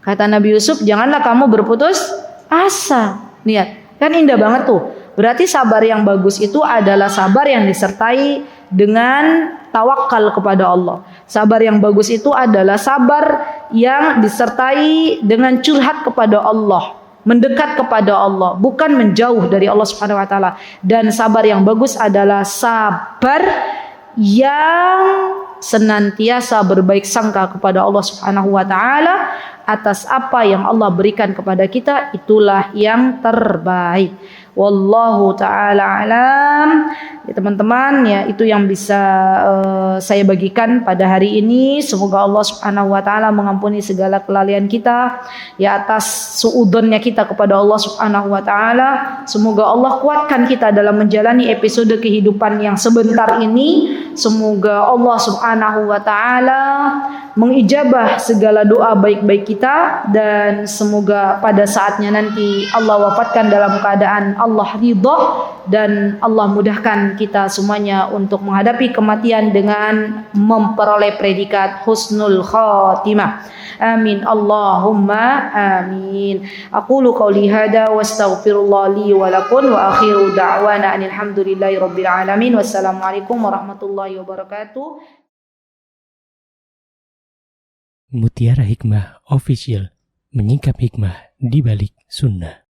Kata Nabi Yusuf, janganlah kamu berputus asa. Lihat, kan indah banget tuh. Berarti sabar yang bagus itu adalah sabar yang disertai dengan tawakal kepada Allah. Sabar yang bagus itu adalah sabar yang disertai dengan curhat kepada Allah, mendekat kepada Allah, bukan menjauh dari Allah Subhanahu wa taala. Dan sabar yang bagus adalah sabar yang senantiasa berbaik sangka kepada Allah Subhanahu wa taala atas apa yang Allah berikan kepada kita, itulah yang terbaik. Wallahu taala alam. Ya teman-teman, ya itu yang bisa saya bagikan pada hari ini. Semoga Allah Subhanahu wa taala mengampuni segala kelalaian kita ya atas suudzonnya kita kepada Allah Subhanahu wa taala. Semoga Allah kuatkan kita dalam menjalani episode kehidupan yang sebentar ini. Semoga Allah Subhanahu wa taala mengijabah segala doa baik-baik kita, dan semoga pada saatnya nanti Allah wafatkan dalam keadaan Allah ridha, dan Allah mudahkan kita semuanya untuk menghadapi kematian dengan memperoleh predikat husnul khatimah. Amin Allahumma amin. Aqulu qauli hada wa astaghfirullah li wa lakum wa akhiru da'wana alhamdulillahi rabbil alamin. Wassalamualaikum warahmatullahi wabarakatuh. Mutiara Hikmah Official, menyingkap hikmah di balik sunnah.